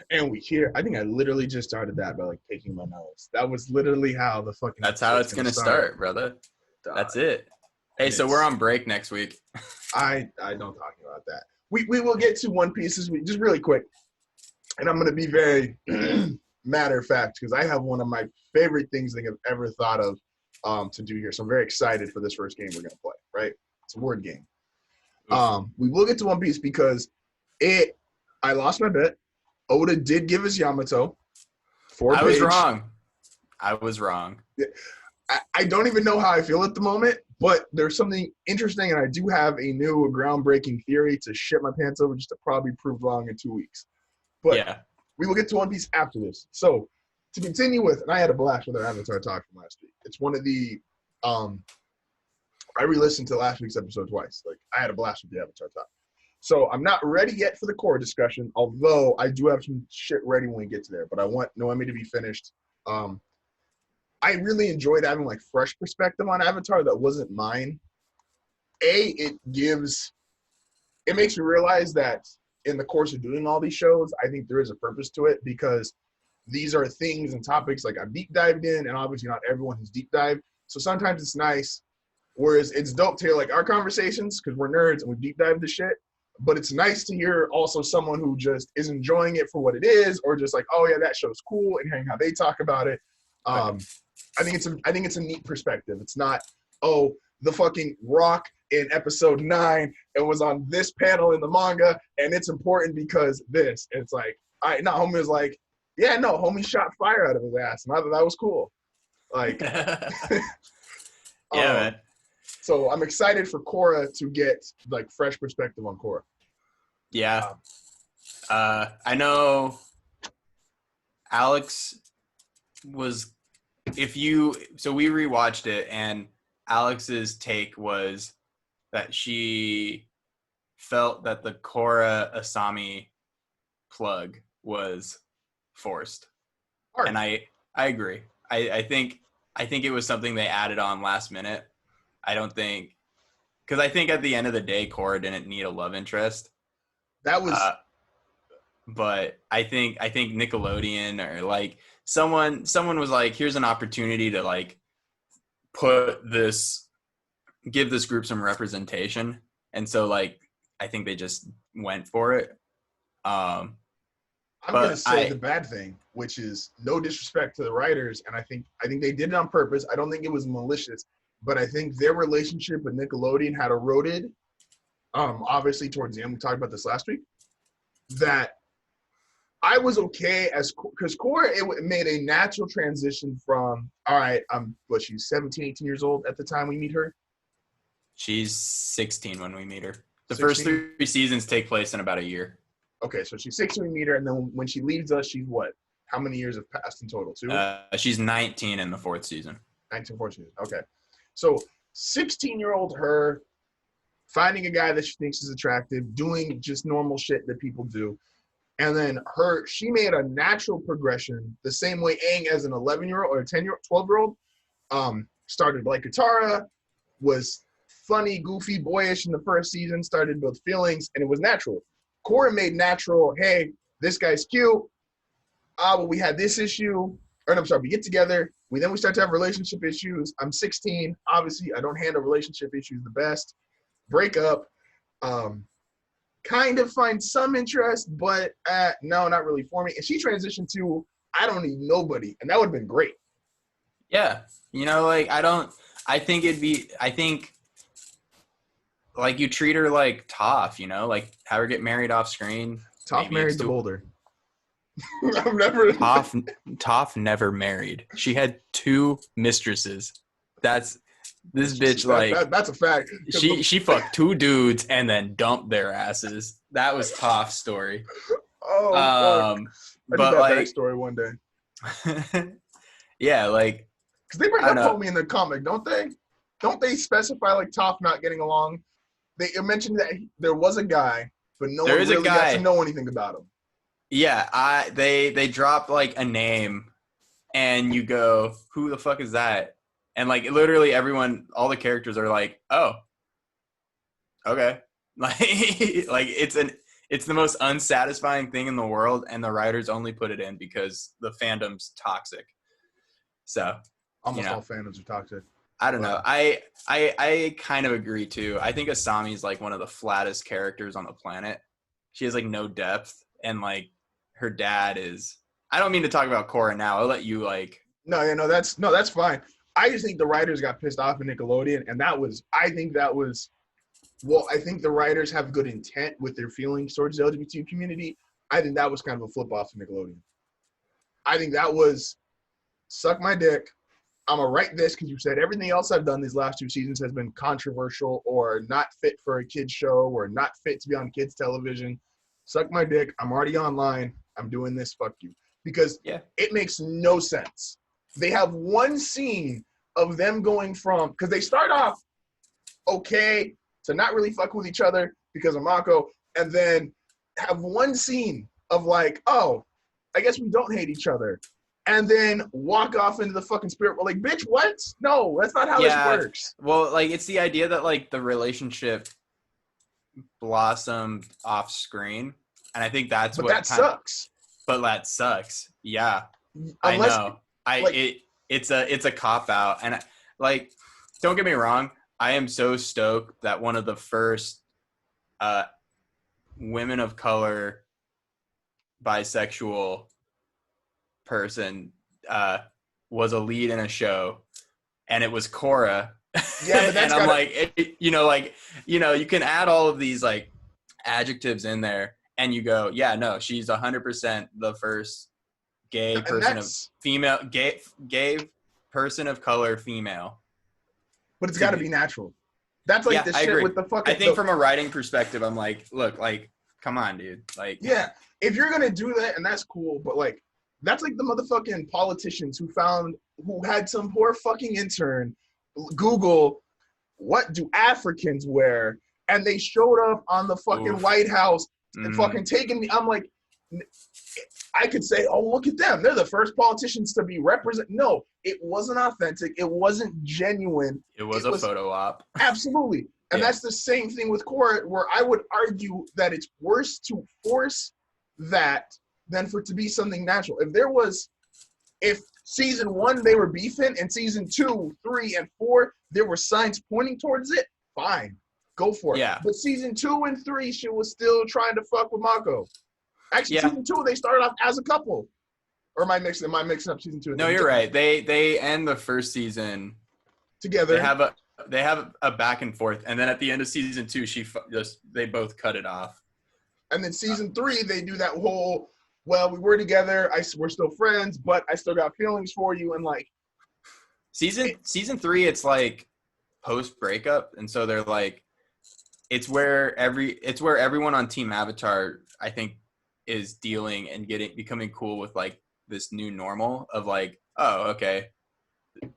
And we hear. I think I literally just started that by like picking my nose. That was literally how the fucking. That's how it's gonna start, brother. That's it. Hey, so we're on break next week. I don't talk about that. We will get to One Piece this week, just really quick, and I'm gonna be very matter of fact because I have one of my favorite things that I've ever thought of to do here. So I'm very excited for this first game we're gonna play. Right, it's a word game. We will get to One Piece because I lost my bet. Oda did give us Yamato. I was wrong. I don't even know how I feel at the moment, but there's something interesting, and I do have a new groundbreaking theory to shit my pants over just to probably prove wrong in 2 weeks. But yeah, we will get to One Piece after this. So to continue with, and I had a blast with our Avatar talk from last week. It's one of the I re-listened to last week's episode twice. Like I had a blast with the Avatar talk. So I'm not ready yet for the core discussion, although I do have some shit ready when we get to there. But I want Noemi to be finished. I really enjoyed having like fresh perspective on Avatar that wasn't mine. It makes me realize that in the course of doing all these shows, I think there is a purpose to it because these are things and topics like I've deep dived in, and obviously not everyone has deep dived. So sometimes it's nice, whereas it's dope to hear like our conversations because we're nerds and we deep dive the shit. But it's nice to hear also someone who just is enjoying it for what it is, or just like, oh yeah, that show's cool, and hearing how they talk about it. I think it's a neat perspective. It's not, oh, the fucking Rock in episode 9, it was on this panel in the manga, and it's important because this. And it's like, homie was like, yeah, no, homie shot fire out of his ass, and I thought that was cool. Like, yeah, man. So I'm excited for Korra to get like fresh perspective on Korra. Yeah. I know Alex was, so we rewatched it and Alex's take was that she felt that the Korra Asami plug was forced. Art. And I agree. I think it was something they added on last minute. I don't think, because I think at the end of the day, Korra didn't need a love interest. That was, but I think Nickelodeon or like someone was like, here's an opportunity to like give this group some representation, and so like I think they just went for it. I'm gonna say the bad thing, which is no disrespect to the writers, and I think they did it on purpose. I don't think it was malicious. But I think their relationship with Nickelodeon had eroded, obviously towards the end. We talked about this last week. That I was okay because Korra, it made a natural transition from, all right, she's 17, 18 years old at the time we meet her? She's 16 when we meet her. The 16? First 3 seasons take place in about a year. Okay, so she's 16 when we meet her, and then when she leaves us, she's what? How many years have passed in total? 2? She's 19 in the 4th season. 19, 4th season, okay. So 16-year-old her finding a guy that she thinks is attractive, doing just normal shit that people do. And then she made a natural progression the same way Aang as an 11-year-old or a 10-year-old, 12-year-old started like Katara, was funny, goofy, boyish in the first season, started to build feelings, and it was natural. Korra made natural, hey, this guy's cute. Well, we had this issue. We get together. We start to have relationship issues. I'm 16. Obviously, I don't handle relationship issues the best. Break up. Kind of find some interest, but no, not really for me. And she transitioned to, I don't need nobody. And that would have been great. Yeah. Like, I think like you treat her like Toph, like have her get married off screen. Toph married the Boulder. Toph never married. She had 2 mistresses. That's bitch. That's a fact. She fucked 2 dudes and then dumped their asses. That was Toph's story. Oh, fuck. I need that backstory one day. Yeah, like because they bring up homie in the comic, don't they? Don't they specify like Toph not getting along? They mentioned that there was a guy, but no one really got to know anything about him. Yeah, they drop like a name, and you go, who the fuck is that? And like literally everyone, all the characters are like, oh, okay, like it's it's the most unsatisfying thing in the world, and the writers only put it in because the fandom's toxic. So, Almost all fandoms are toxic. I don't know. I kind of agree too. I think Asami's like one of the flattest characters on the planet. She has like no depth, and like her dad is. I don't mean to talk about Korra now. I'll let you like. No, that's fine. I just think the writers got pissed off at Nickelodeon, and I think the writers have good intent with their feelings towards the LGBT community. I think that was kind of a flip off to Nickelodeon. I think that was suck my dick. I'm going to write this because you said everything else I've done these last 2 seasons has been controversial or not fit for a kid's show or not fit to be on kids' television. Suck my dick. I'm already online. I'm doing this. Fuck you. Because it makes no sense. They have one scene of them going from, because they start off okay to not really fuck with each other because of Mako, and then have one scene of like, oh, I guess we don't hate each other. And then walk off into the fucking spirit world. Like, bitch, what? No, that's not how this works. Well, like, it's the idea that, like, the relationship blossomed off screen. And I think that's but that sucks. But that sucks. Yeah. Unless, I know. It's a cop-out. And, like, don't get me wrong. I am so stoked that one of the first women of color bisexual person was a lead in a show, and it was Korra. Yeah, but that's and I'm you can add all of these like adjectives in there, and you go, yeah, no, she's 100% the first gay person of female, gay person of color female. But it's got to be natural. That's like the shit with the fucking. I think from a writing perspective, I'm like, look, like, come on, dude, like, yeah, if you're gonna do that, and that's cool, but like. That's like the motherfucking politicians who had some poor fucking intern Google, what do Africans wear? And they showed up on the fucking White House and fucking taking me. I'm like, I could say, oh, look at them. They're the first politicians to be represent. No, it wasn't authentic. It wasn't genuine. It was a photo op. Absolutely. And that's the same thing with Korra, where I would argue that it's worse to force that than for it to be something natural. If season 1 they were beefing, and season 2, 3, and 4 there were signs pointing towards it, fine, go for it. Yeah. But season 2 and 3, she was still trying to fuck with Mako. Actually, season 2 they started off as a couple. Or am I mixing up season 2? No, you're right. They end the first season together. They have a back and forth, and then at the end of season 2, they both cut it off. And then season 3 they do that whole. Well, we were together. We're still friends, but I still got feelings for you. And like season 3, it's like post breakup, and so they're like, it's where everyone on Team Avatar, I think, is dealing and becoming cool with like this new normal of like, oh, okay,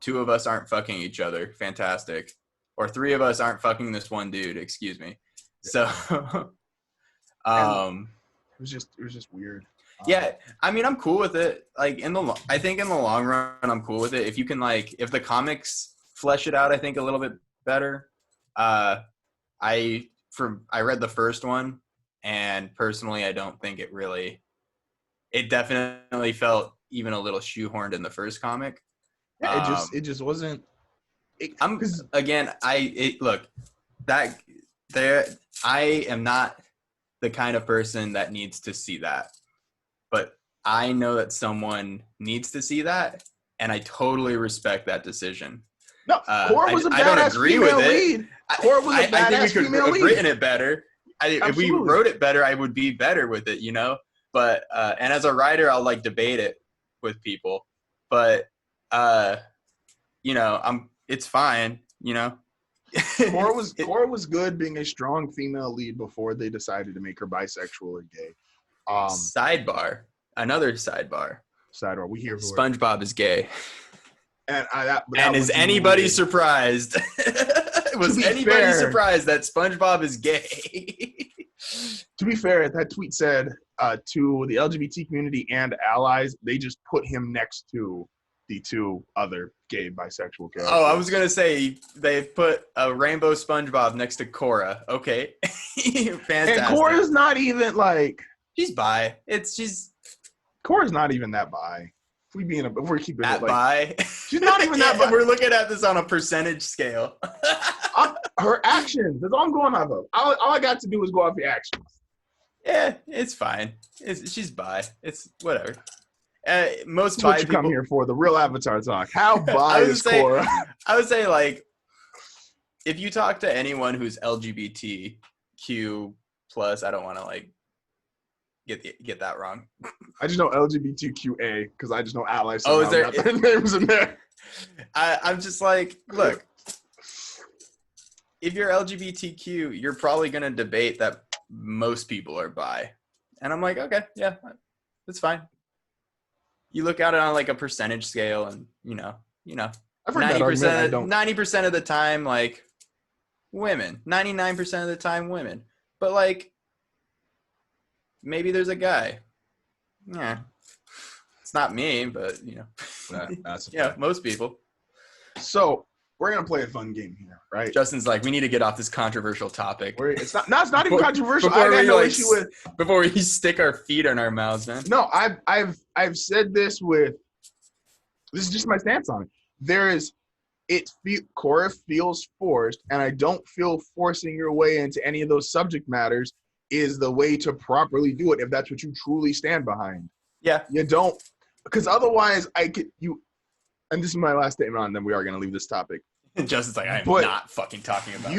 2 of us aren't fucking each other, fantastic, or 3 of us aren't fucking this one dude. Excuse me. So, it was just weird. Yeah, I mean, I'm cool with it. Like I think in the long run, I'm cool with it. If you can, like, if the comics flesh it out, I think a little bit better. I read the first one, and personally, I don't think it definitely felt even a little shoehorned in the first comic. Yeah, it just wasn't. I am not the kind of person that needs to see that. But I know that someone needs to see that, and I totally respect that decision. No, Korra was a badass female lead. Korra was a badass female lead. I think we could have written it better. If we wrote it better, I would be better with it, you know? But, and as a writer, I'll, like, debate it with people. But, you know, it's fine, you know? Korra was good being a strong female lead before they decided to make her bisexual or gay. Another sidebar. We hear SpongeBob is gay. And is anybody surprised? Was anybody surprised that SpongeBob is gay? To be fair, that tweet said to the LGBT community and allies, they just put him next to the two other gay bisexual characters. Oh, I was gonna say they put a rainbow SpongeBob next to Korra. Okay, fantastic. And Korra's not even like she's bi. She's Korra's not even that bi. If we're keeping that it like bi. she's not even that bi. We're looking at this on a percentage scale. Her actions. That's all I'm going off of. All I got to do is go off the actions. Yeah, it's fine. She's bi. It's whatever. Most That's bi what you people come here for, the real Avatar talk. How bi is Korra? I would say, like, if you talk to anyone who's LGBTQ plus, I don't want to like get that wrong. I just know LGBTQA because I just know allies. Oh, is there got their names in there? I'm just like, look, if you're LGBTQ, you're probably gonna debate that most people are bi, and I'm like, okay, yeah, that's fine. You look at it on like a percentage scale, and you know, I've heard that argument. 90% of the time, like women, 99% of the time, women. But like, maybe there's a guy. Yeah, it's not me, but That's yeah, most people. So we're gonna play a fun game here, right? Justin's like, we need to get off this controversial topic. It's not even controversial. Before I got we, no like, issue with. Before we stick our feet in our mouths, man. No, I've said this with. This is just my stance on it. Korra feels forced, and I don't feel forcing your way into any of those subject matters is the way to properly do it if that's what you truly stand behind. Yeah. You don't, because otherwise and this is my last statement on them. We are going to leave this topic. Justin's like, I'm not fucking talking about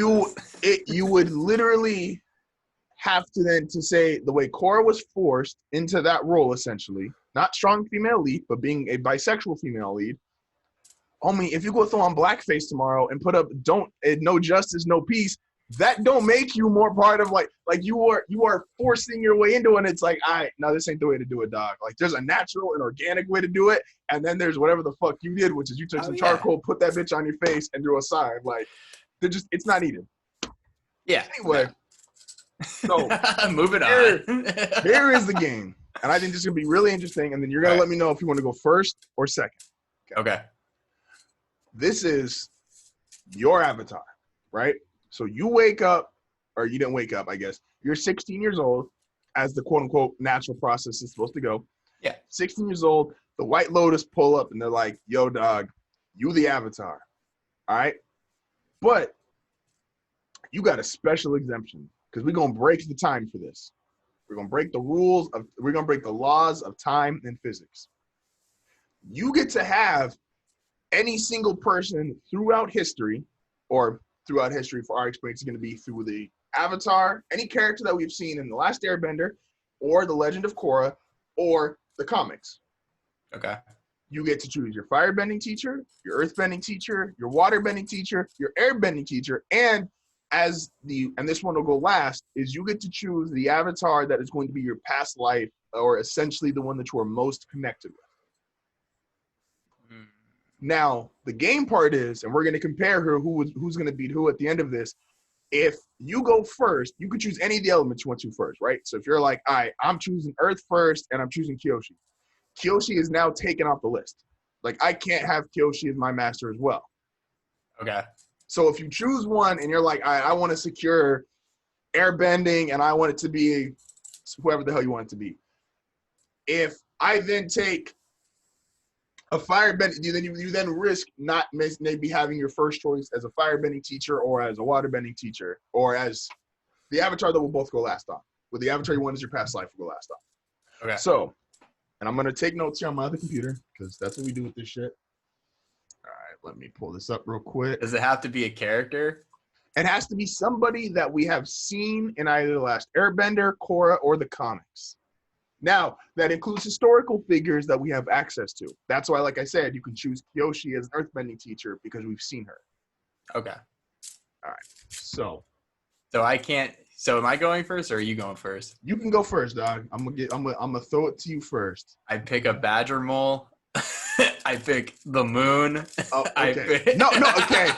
this. You would literally have to then to say the way Korra was forced into that role, essentially, not strong female lead, but being a bisexual female lead. Homie, if you go throw on blackface tomorrow and put up no justice, no peace, that don't make you more part of like you are forcing your way into it. And it's like, no, this ain't the way to do it, dog. Like there's a natural and organic way to do it, and then there's whatever the fuck you did, which is you took some charcoal, put that bitch on your face, and drew a sign. Like it's not needed. Yeah. Anyway, so moving on. Here is the game, and I think this is gonna be really interesting. And then you're gonna let me know if you want to go first or second. Okay. This is your avatar, right? So you wake up, or you didn't wake up, I guess. You're 16 years old, as the quote-unquote natural process is supposed to go. Yeah. 16 years old, the White Lotus pull up, and they're like, yo, dog, you the avatar, all right? But you got a special exemption, because we're going to break the time for this. We're going to break we're going to break the laws of time and physics. You get to have any single person throughout history, or throughout history for our experience is going to be through the Avatar, any character that we've seen in The Last Airbender, or The Legend of Korra, or the comics. Okay. You get to choose your firebending teacher, your earthbending teacher, your waterbending teacher, your airbending teacher, and this one will go last, is you get to choose the avatar that is going to be your past life, or essentially the one that you are most connected with. Now, the game part is, and we're going to compare who's going to beat who at the end of this. If you go first, you could choose any of the elements you want to first, right? So if you're like, all right, I'm choosing Earth first, and I'm choosing Kyoshi. Kyoshi is now taken off the list. Like, I can't have Kyoshi as my master as well. Okay. So if you choose one, and you're like, all right, I want to secure airbending, and I want it to be whoever the hell you want it to be. If I then take a firebending, you then risk not maybe having your first choice as a firebending teacher, or as a waterbending teacher, or as the avatar that will both go last on. With the avatar you want as your past life will go last on. Okay. So, and I'm going to take notes here on my other computer, because that's what we do with this shit. All right, let me pull this up real quick. Does it have to be a character? It has to be somebody that we have seen in either The Last Airbender, Korra, or the comics. Now, that includes historical figures that we have access to. That's why, like I said, you can choose Kyoshi as an earthbending teacher because we've seen her. Okay. All right. So I can't. So am I going first, or are you going first? You can go first, dog. I'm gonna throw it to you first. I pick a badger mole. I pick the moon. Oh, okay. No, okay.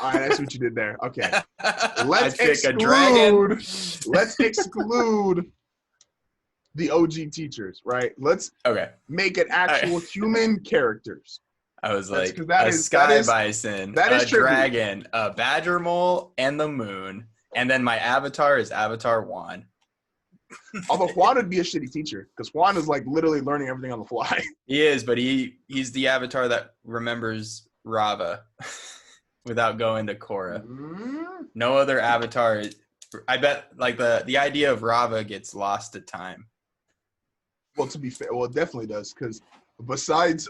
All right, that's what you did there. Okay. Let's pick a dragon. Let's exclude the OG teachers, right? Let's Okay. make it actual human characters. I was That's like because that a is sky bison, that is a tribute. dragon, a badger mole, and the moon. And then my avatar is Avatar Juan. Although Juan would be a shitty teacher because Juan is like literally learning everything on the fly. He is, but he's the avatar that remembers Rava without going to Korra. No other avatar. I bet like the idea of Rava gets lost to time. Well, to be fair, well, it definitely does because besides,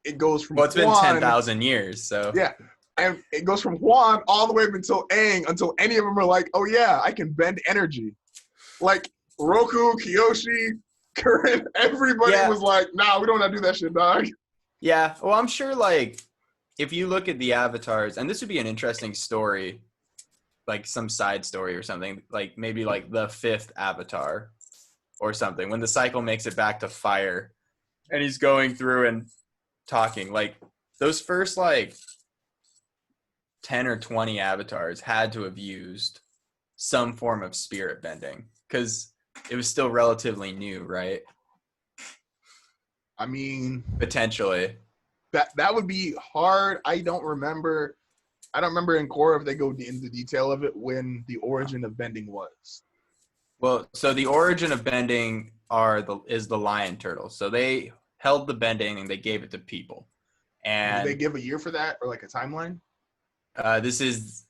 it goes from It's been Juan, 10,000 years, so yeah, and it goes from Juan all the way up until Aang until any of them are like, oh yeah, I can bend energy. Like Roku, Kyoshi, Curran, everybody was like, nah, we don't want to do that shit, dog. Yeah, well, I'm sure like if you look at the avatars, and this would be an interesting story, like some side story or something, like maybe like the 5th avatar or something, when the cycle makes it back to fire and he's going through and talking, like those first like 10 or 20 avatars had to have used some form of spirit bending because it was still relatively new, right? I mean, potentially that would be hard. I don't remember in Korra if they go into detail of it when the origin of bending was. Well, so the origin of bending is the lion turtle. So they held the bending and they gave it to people. And did they give a year for that or like a timeline? This is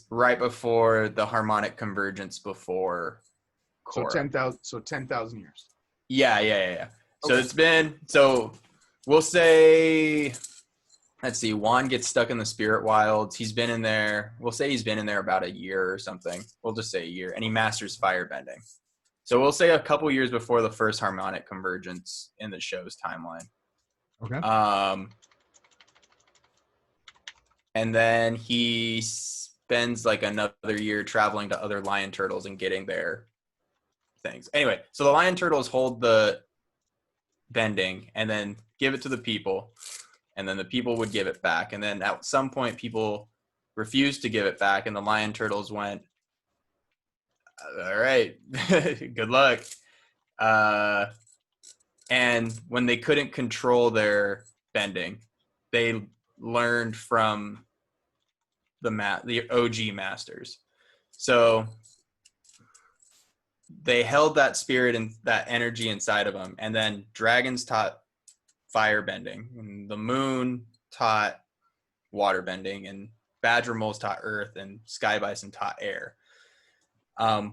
right before the harmonic convergence before Korra. So 10,000 years. Yeah. So Okay. We'll say, let's see, Juan gets stuck in the spirit wilds. He's been in there. We'll say he's been in there about a year or something. We'll just say a year. And he masters fire bending. So we'll say a couple years before the first harmonic convergence in the show's timeline. Okay. And then he spends like another year traveling to other lion turtles and getting their things. Anyway, so the lion turtles hold the bending and then give it to the people, and then the people would give it back. And then at some point, people refused to give it back, and the lion turtles went, all right, good luck. And when they couldn't control their bending, they learned from the OG masters. So they held that spirit and that energy inside of them. And then dragons taught fire bending, and the moon taught water bending, and badger moles taught earth, and sky bison taught air.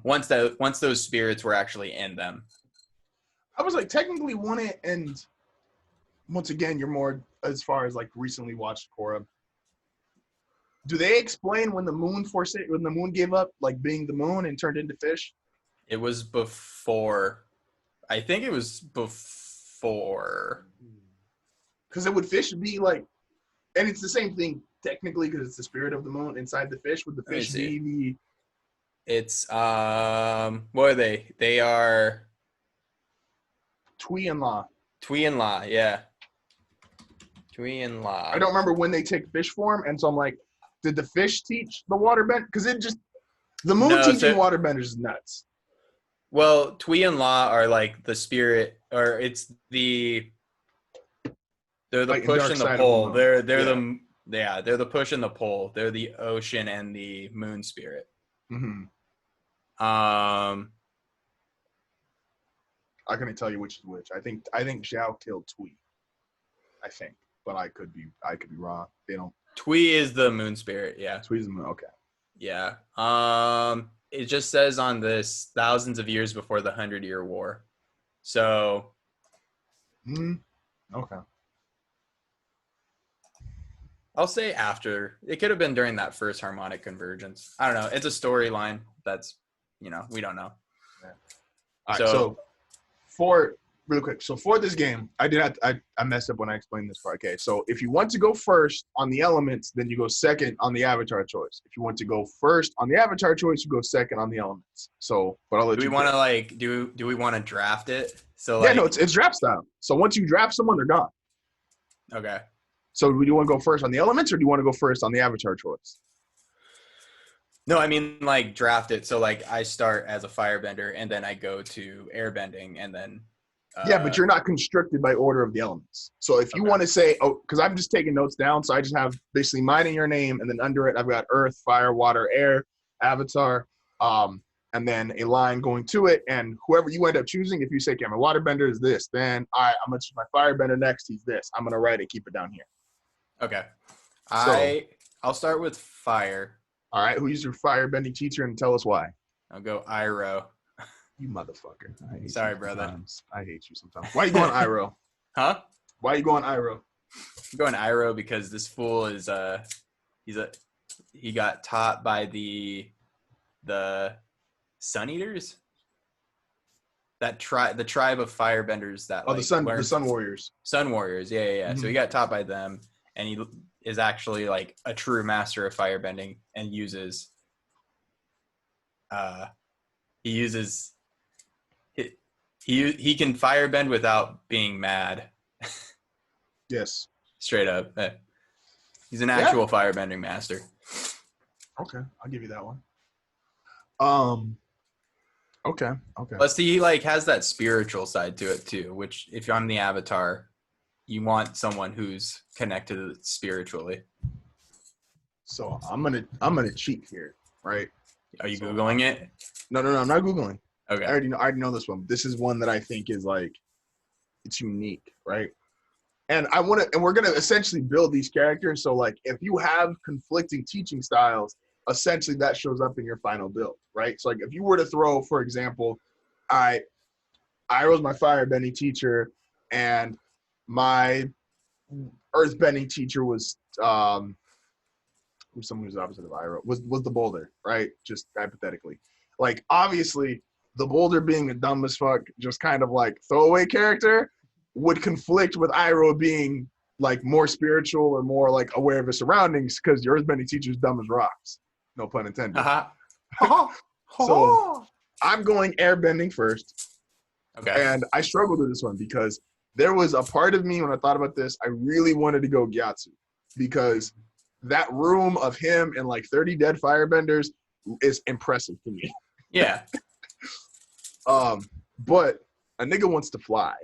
Once those spirits were actually in them. I was like, technically won it, and once again, you're more as far as like recently watched Korra. Do they explain when the moon gave up, like being the moon and turned into fish? It was before. I think it was before. Because it would fish be like, and it's the same thing technically because it's the spirit of the moon inside the fish. Would the fish be the? It's what are they? They are Tui and La. Tui and La, yeah. Tui and La. I don't remember when they take fish form, and so I'm like, did the fish teach the waterbend? Because the moon teaching waterbenders is nuts. Well, Tui and La are like the spirit, or it's they're the like push and the pull. They're the push and the pull. They're the ocean and the moon spirit. Mm-hmm. I couldn't tell you which is which. I think Zhao killed Tui. I think, but I could be wrong. They don't. Tui is the moon spirit. Yeah. Tui's the moon. Okay. Yeah. It just says on this thousands of years before the 100-Year War. So. Okay. I'll say after. It could have been during that first harmonic convergence. I don't know. It's a storyline that's, we don't know. Yeah. All right. So for really quick. So for this game, I messed up when I explained this part. Okay. So if you want to go first on the elements, then you go second on the avatar choice. If you want to go first on the avatar choice, you go second on the elements. So, but I'll let you. Do we want to do we want to draft it? So yeah, no, it's draft style. So once you draft someone, they're gone. Okay. So do you want to go first on the elements, or do you want to go first on the avatar choice? No, I mean like draft it. So like I start as a firebender and then I go to airbending and then Yeah, but you're not constricted by order of the elements. So if you okay. want to say, oh, because I'm just taking notes down, so I just have basically mine and your name, and then under it I've got earth, fire, water, air, avatar, and then a line going to it. And whoever you end up choosing, if you say, okay, my waterbender is this, then I'm gonna choose my firebender next. He's this. I'm gonna write it, keep it down here. Okay. So, I'll start with fire. all right, who's your firebending teacher, and tell us why. I'll go Iroh. You motherfucker. I hate Sorry, you brother. sometimes. I hate you sometimes. Why are you going Iroh? Huh? Why are you going Iroh? I'm going Iroh because this fool is he got taught by the Sun Eaters. The tribe of firebenders that Oh, like the Sun Warriors. Sun Warriors. Yeah. So he got taught by them, and he is actually like a true master of firebending and uses he can firebend without being mad. Yes. Straight up. He's an actual firebending master. Okay, I'll give you that one. Okay. Plus, he like has that spiritual side to it too. Which, if I'm the Avatar, you want someone who's connected spiritually. So I'm gonna cheat here, right? Are you Googling it? No, I'm not Googling. Okay. I already know this one. This is one that I think is like, it's unique, right? And we're gonna essentially build these characters. So like, if you have conflicting teaching styles, essentially that shows up in your final build, right? So like, if you were to throw, for example, I was my firebending teacher, and my earthbending teacher was someone who's opposite of Iroh was the boulder, right? Just hypothetically, like obviously the boulder being a dumb as fuck, just kind of like throwaway character, would conflict with Iroh being like more spiritual or more like aware of his surroundings, because your earthbending teacher is dumb as rocks. No pun intended. So I'm going airbending first. Okay. And I struggled with this one because there was a part of me when I thought about this, I really wanted to go Gyatso, because that room of him and like 30 dead firebenders is impressive to me. Yeah. But a nigga wants to fly.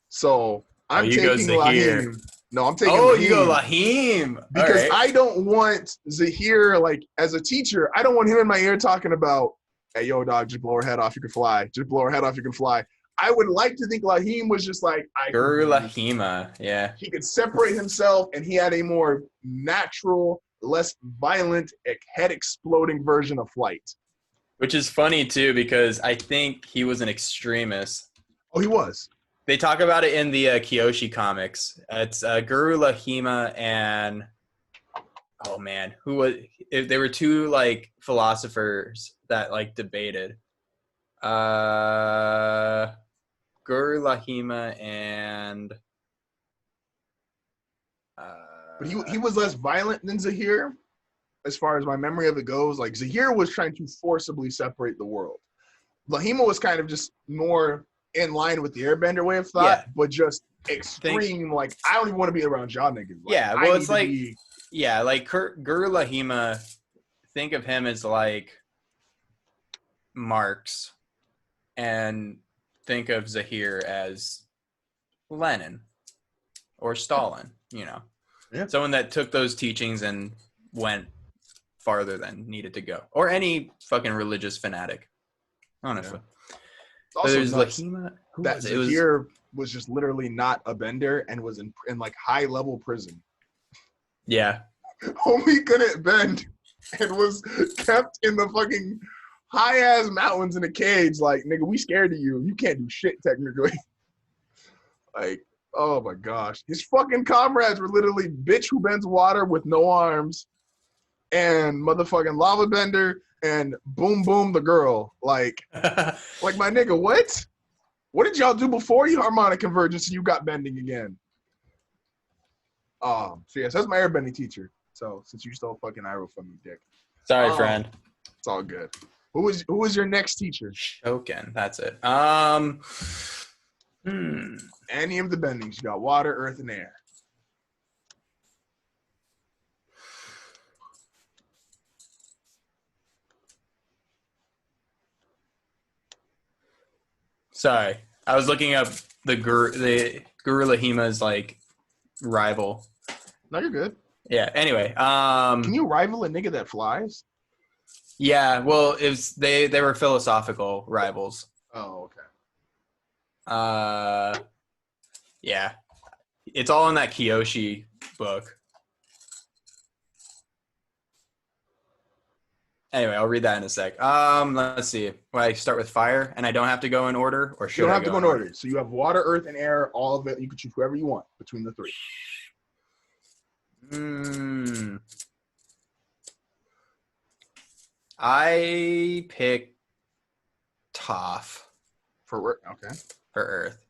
So I'm taking Zahir. Lahim. No, I'm taking Lahim. Lahim. You go Lahim. Because right. I don't want Zahir, like, as a teacher, I don't want him in my ear talking about, hey, yo, dog, just blow her head off, you can fly. Just blow her head off, you can fly. I would like to think Lahim was just like, Guru Lahima, yeah. He could separate himself, and he had a more natural, less violent, head-exploding version of flight. Which is funny, too, because I think he was an extremist. Oh, he was. They talk about it in the Kyoshi comics. It's Guru Lahima and, oh, man, who was – there were two, like, philosophers that, like, debated. Guru Lahima and but he was less violent than Zahir, as far as my memory of it goes. Like, Zahir was trying to forcibly separate the world. Lahima was kind of just more in line with the airbender way of thought, but just extreme. Like, I don't even want to be around y'all niggas. Like, yeah, well, it's like like Guru Lahima, think of him as like Marx, and think of Zahir as Lenin or Stalin, you know. Yeah. Someone that took those teachings and went farther than needed to go. Or any fucking religious fanatic, honestly. Yeah. Also, there's Lahima. That Zahir was just literally not a bender and was in like high-level prison. Yeah. Homie couldn't bend and was kept in the fucking high-ass mountains in a cage. Like, nigga, we scared of you. You can't do shit, technically. Like, oh my gosh. His fucking comrades were literally bitch who bends water with no arms, and motherfucking lava bender, and boom boom the girl. Like my nigga, what? What did y'all do before you harmonic convergence and you got bending again? So yes, that's my airbending teacher. So since you stole fucking Iroh from me, dick. Sorry, friend. It's all good. Who was your next teacher? Shoken, that's it. Any of the bendings. You got water, earth, and air. Sorry, I was looking up the Gurulahima's like rival. No, you're good. Yeah. Anyway, Can you rival a nigga that flies? yeah. Well, they were philosophical rivals. Oh, okay. Yeah. It's all in that Kyoshi book. Anyway, I'll read that in a sec. Let's see. Will I start with fire, and I don't have to go in order, or should You don't I have to go in order. So you have water, earth, and air. All of it. You can choose whoever you want between the three. I pick Toph For okay. for Earth.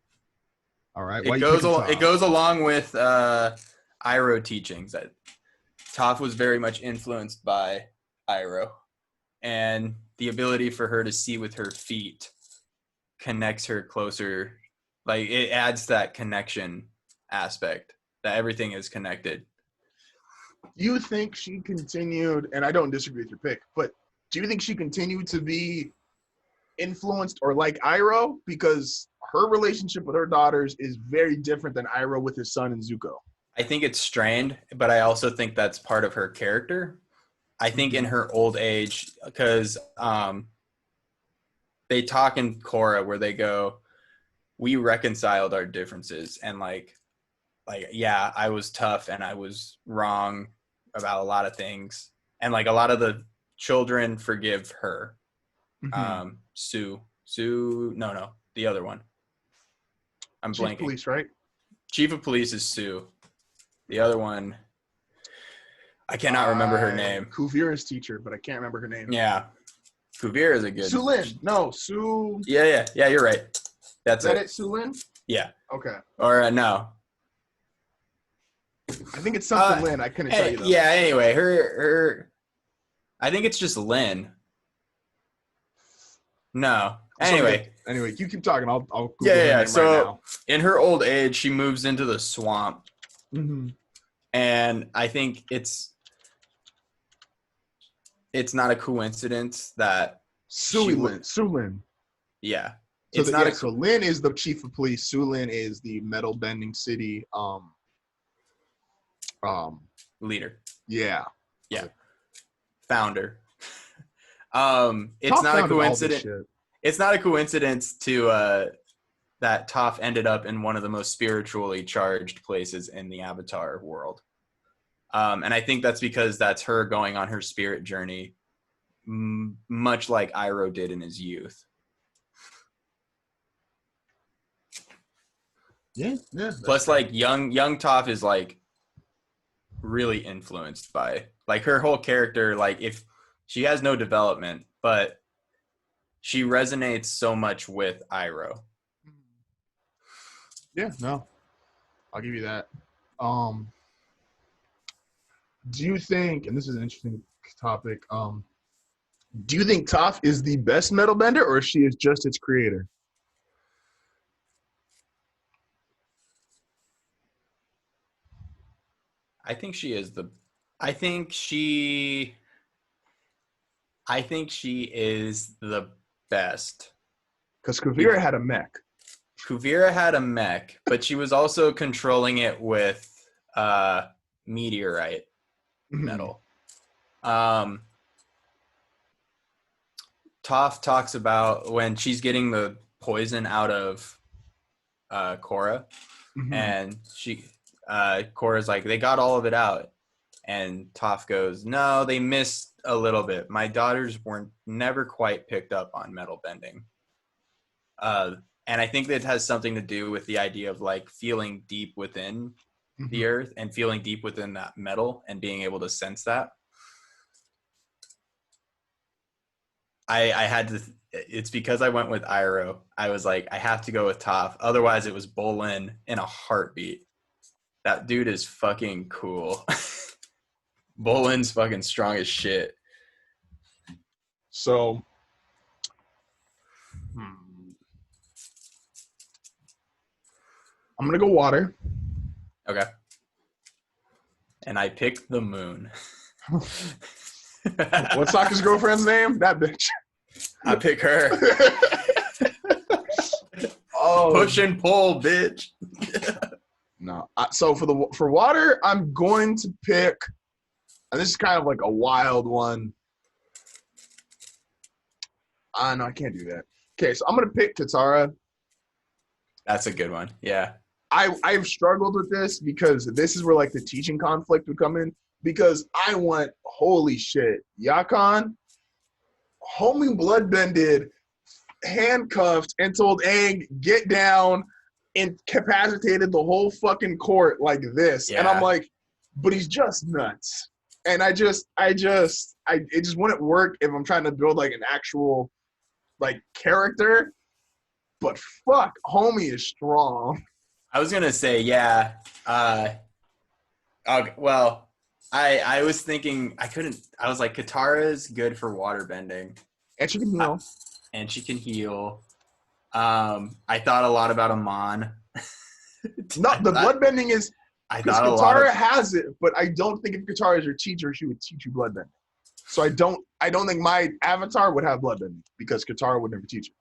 All right. It goes along with Iroh teachings. That Toph was very much influenced by Iroh, and the ability for her to see with her feet connects her closer. Like, it adds that connection aspect, that everything is connected. You think she continued, and I don't disagree with your pick, but do you think she continued to be influenced or like Iroh? Because her relationship with her daughters is very different than Iroh with his son and Zuko. I think it's strained, but I also think that's part of her character. I think in her old age, because they talk in Korra where they go, we reconciled our differences, and like yeah, I was tough and I was wrong about a lot of things, and like a lot of the children forgive her. Sue, no, the other one. I'm Chief blanking. Police, right? Chief of Police is Sue. The other one, I cannot remember her name. Kuvira's teacher, but I can't remember her name. Yeah, Kuvira is a good. Su Lin. No, Sue. Yeah, you're right. That's Is that it, Su Lin? Yeah. Okay. Or no. I think it's something Lin. I couldn't tell you though. Yeah. Anyway, her. I think it's just Lin. No. Anyway, you keep talking. I'll Google yeah. her name So right now. In her old age, she moves into the swamp, and I think it's not a coincidence that Su Lin. Yeah. So so Lin is the chief of police. Su Lin is the metal bending city leader. Yeah. Founder. It's not a coincidence. It's not a coincidence to that Toph ended up in one of the most spiritually charged places in the Avatar world. And I think that's because that's her going on her spirit journey, much like Iroh did in his youth. Yeah. Plus, like young Toph is like really influenced by like her whole character. Like, if she has no development, but she resonates so much with Iroh. Yeah, no, I'll give you that. Do you think, and this is an interesting topic, do you think Toph is the best metal bender, or she is just its creator? I think she is the best. Because Kuvira had a mech. Kuvira had a mech, but she was also controlling it with meteorite metal. Toph talks about when she's getting the poison out of Korra, and Korra's like, they got all of it out, and Toph goes, no, they missed a little bit. My daughters were never quite picked up on metal bending. And I think that has something to do with the idea of like feeling deep within the earth and feeling deep within that metal and being able to sense that. I had to, it's because I went with Iroh. I was like, I have to go with Toph. Otherwise it was Bolin in a heartbeat. That dude is fucking cool. Bolin's fucking strong as shit. So, I'm going to go water. Okay. And I picked the moon. What's Sokka's girlfriend's name? That bitch. I pick her. Push and pull, bitch. No. So for water, I'm going to pick, and this is kind of like a wild one. No, I can't do that. Okay, so I'm gonna pick Katara. That's a good one. Yeah. I've struggled with this because this is where like the teaching conflict would come in. Because I want, holy shit, Yakan, homie bloodbended, handcuffed, and told Aang, get down, incapacitated the whole fucking court like this. Yeah. And I'm like, but he's just nuts. And it just wouldn't work if I'm trying to build like an actual like character. But fuck, homie is strong. I was gonna say, yeah. Well, I was thinking I was like, Katara is good for water bending. And she can heal. And she can heal. I thought a lot about Amon. No, the bloodbending is because Katara has it, but I don't think if Katara is your teacher, she would teach you bloodbending. So I don't think my avatar would have bloodbending because Katara would never teach it.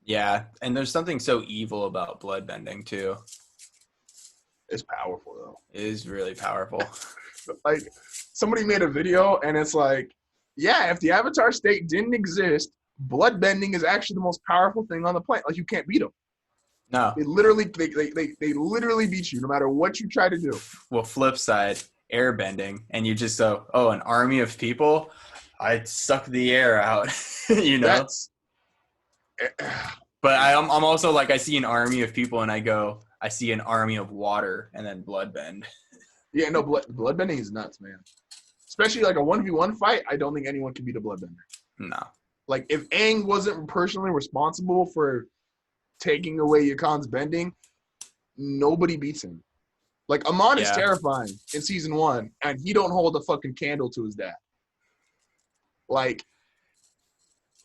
Yeah, and there's something so evil about bloodbending too. It's powerful though. It is really powerful. Like somebody made a video and it's like, yeah, if the avatar state didn't exist, bloodbending is actually the most powerful thing on the planet. Like you can't beat them. No. They literally beat you no matter what you try to do. Well, flip side, airbending, and you just go, oh, an army of people, I'd suck the air out, you know? But I'm also like, I see an army of people and I go, I see an army of water and then bloodbend. Yeah, no, bloodbending is nuts, man. Especially like a 1v1 fight, I don't think anyone can beat a bloodbender. No. Like if Aang wasn't personally responsible for taking away Yakan's bending, nobody beats him. Like Amon is terrifying in season 1, and he don't hold a fucking candle to his dad. Like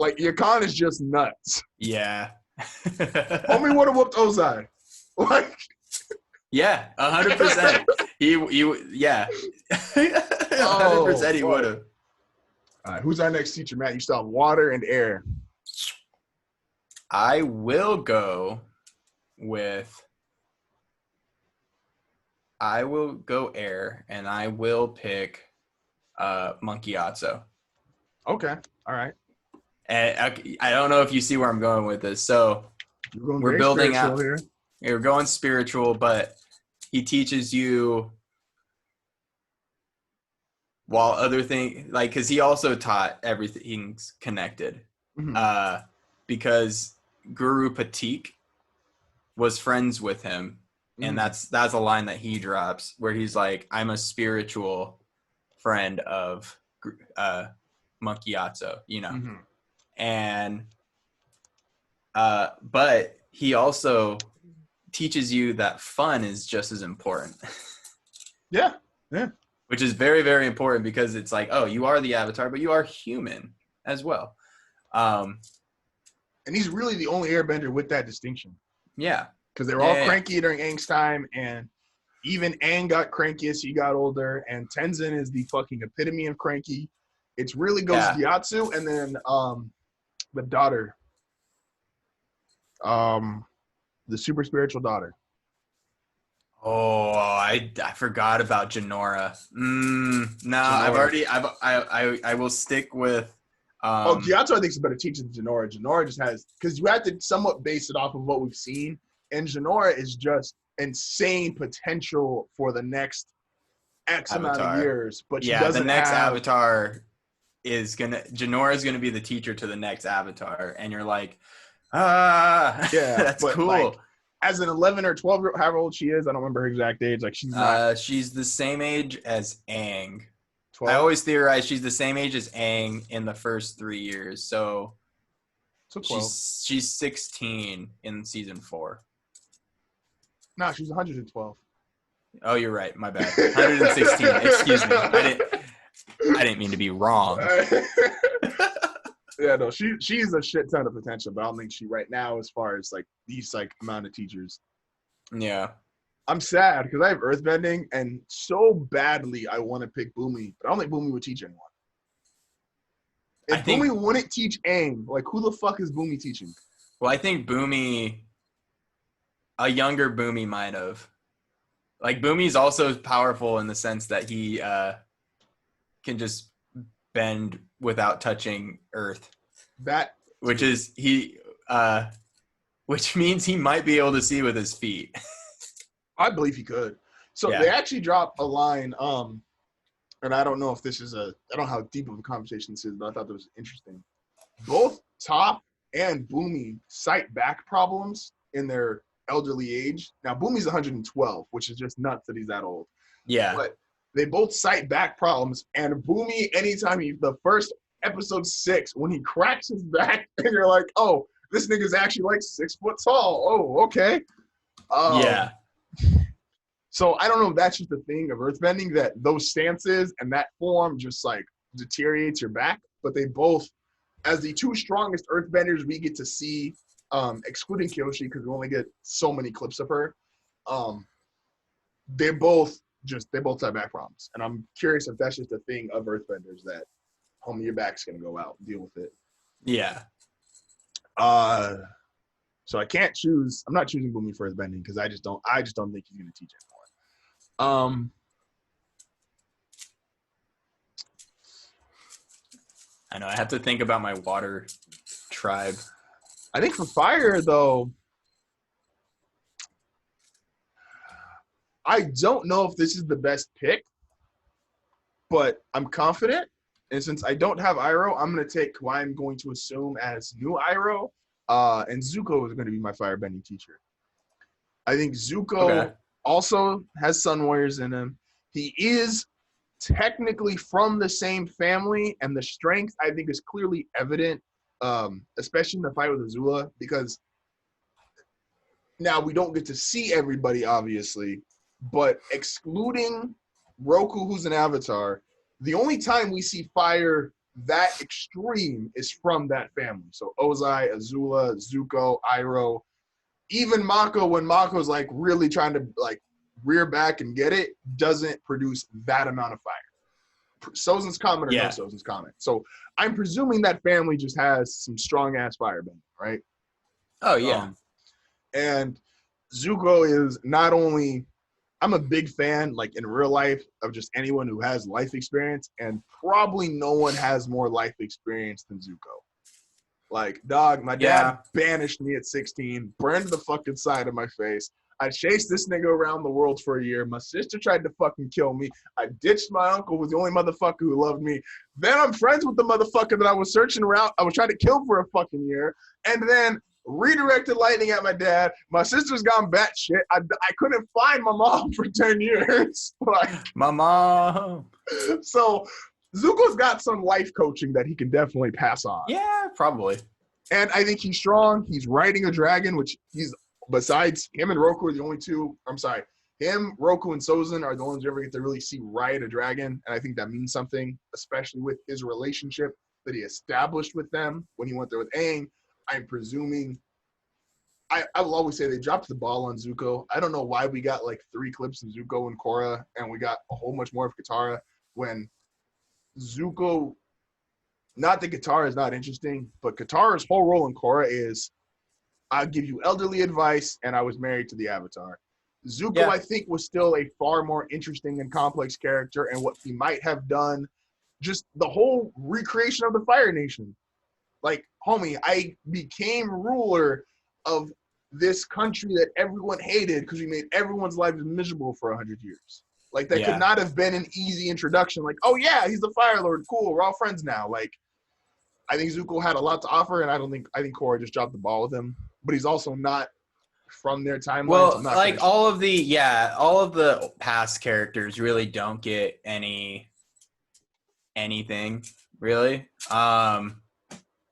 Yakan is just nuts. Yeah. Homie would have whooped Ozai. Like. Yeah, 100%. He yeah. 100% he would have. All right, who's our next teacher, Matt? You still have water and air. I will go air, and I will pick Monkey Atso. Okay, all right. And I don't know if you see where I'm going with this. So we're building out here. We're going spiritual, but he teaches you while other things, like, because he also taught everything's connected. Mm-hmm. Because Guru Patik was friends with him, and that's a line that he drops where he's like, I'm a spiritual friend of Monkey Atso, you know. Mm-hmm. And but he also teaches you that fun is just as important. Yeah. Which is very, very important because it's like, oh, you are the avatar, but you are human as well. And he's really the only airbender with that distinction. Yeah. Because they were all cranky during Aang's time, and even Aang got cranky as he got older, and Tenzin is the fucking epitome of cranky. It really goes to Gyatso, and then the daughter. The super spiritual daughter. Oh, I forgot about Jinora. No, Jinora. I will stick with. Gyatso I think is a better teacher than Jinora. Jinora just has, because you have to somewhat base it off of what we've seen, and Jinora is just insane potential for the next X amount of years. But she doesn't the next avatar is Jinora is gonna be the teacher to the next avatar, and you're like, that's cool. Like, as an 11 or 12, however old she is, I don't remember her exact age. Like she's not. She's the same age as Aang. 12? I always theorize she's the same age as Aang in the first 3 years. So 12. She's 16 in season 4. No, she's 112. Oh, you're right. My bad. 116. Excuse me. I didn't mean to be wrong. Yeah, no, she's a shit ton of potential, but I don't think she right now, as far as like these like amount of teachers. Yeah. I'm sad because I have earthbending, and so badly I want to pick Boomy, but I don't think Boomy would teach anyone. If Boomy wouldn't teach Aang, like who the fuck is Boomy teaching? Well, I think Boomy a younger Boomy might have. Like Boomy's also powerful in the sense that he can just bend without touching Earth, That which is which means he might be able to see with his feet. I believe he could. So Yeah. they actually dropped a line, and I don't know if this is I don't know how deep of a conversation this is, but I thought that was interesting. Both Toph and Boomy cite back problems in their elderly age. Now Boomy's 112, which is just nuts that he's that old. Yeah. But they both cite back problems, and Boomy, anytime the first episode 6, when he cracks his back, and you're like, oh, this nigga's actually like 6 foot tall. Oh, okay. Yeah. So I don't know if that's just a thing of earthbending, that those stances and that form just like deteriorates your back. But they both, as the 2 strongest earthbenders we get to see, excluding Kyoshi because we only get so many clips of her, they both have back problems. And I'm curious if that's just a thing of earthbenders that, homie, your back's gonna go out. Deal with it. Yeah. So I can't choose. I'm not choosing Boomy for earthbending because I just don't think he's gonna teach anymore. I know. I have to think about my water tribe. I think for fire though, I don't know if this is the best pick, but I'm confident. And since I don't have Iroh, I'm going to take who I'm going to assume as new Iroh, and Zuko is going to be my firebending teacher. I think Zuko also has Sun Warriors in him. He is technically from the same family, and the strength, I think, is clearly evident, especially in the fight with Azula, because now we don't get to see everybody, obviously, but excluding Roku, who's an Avatar, the only time we see fire that extreme is from that family. So Ozai, Azula, Zuko, Iroh, even Mako, when Mako's like really trying to like rear back and get it, doesn't produce that amount of fire. Sozin's Comet or no Sozin's Comet. So I'm presuming that family just has some strong ass firebending, right? Oh yeah. And Zuko is not only, I'm a big fan, like in real life, of just anyone who has life experience, and probably no one has more life experience than Zuko. Like, dog, my dad banished me at 16, burned the fucking side of my face. I chased this nigga around the world for a year. My sister tried to fucking kill me. I ditched my uncle, who was the only motherfucker who loved me. Then I'm friends with the motherfucker that I was searching around. I was trying to kill for a fucking year. And then redirected lightning at my dad. My sister's gone batshit. I couldn't find my mom for 10 years. Like, my mom. So Zuko's got some life coaching that he can definitely pass on. Yeah, probably. And I think he's strong. He's riding a dragon, which he's, besides him and Roku are the only two. I'm sorry. Him, Roku, and Sozin are the ones you ever get to really see ride a dragon. And I think that means something, especially with his relationship that he established with them when he went there with Aang. I'm presuming, I will always say they dropped the ball on Zuko. I don't know why we got like 3 clips of Zuko and Korra, and we got a whole bunch more of Katara, when Zuko, not that Katara is not interesting, but Katara's whole role in Korra is, I'll give you elderly advice, and I was married to the Avatar. Zuko, I think, was still a far more interesting and complex character, and what he might have done, just the whole recreation of the Fire Nation. Like, homie, I became ruler of this country that everyone hated because we made everyone's lives miserable for 100 years. Like, that could not have been an easy introduction. Like, oh, yeah, he's the Fire Lord. Cool, we're all friends now. Like, I think Zuko had a lot to offer, and I think Korra just dropped the ball with him. But he's also not from their timeline. Well, like, all of the past characters really don't get anything, really.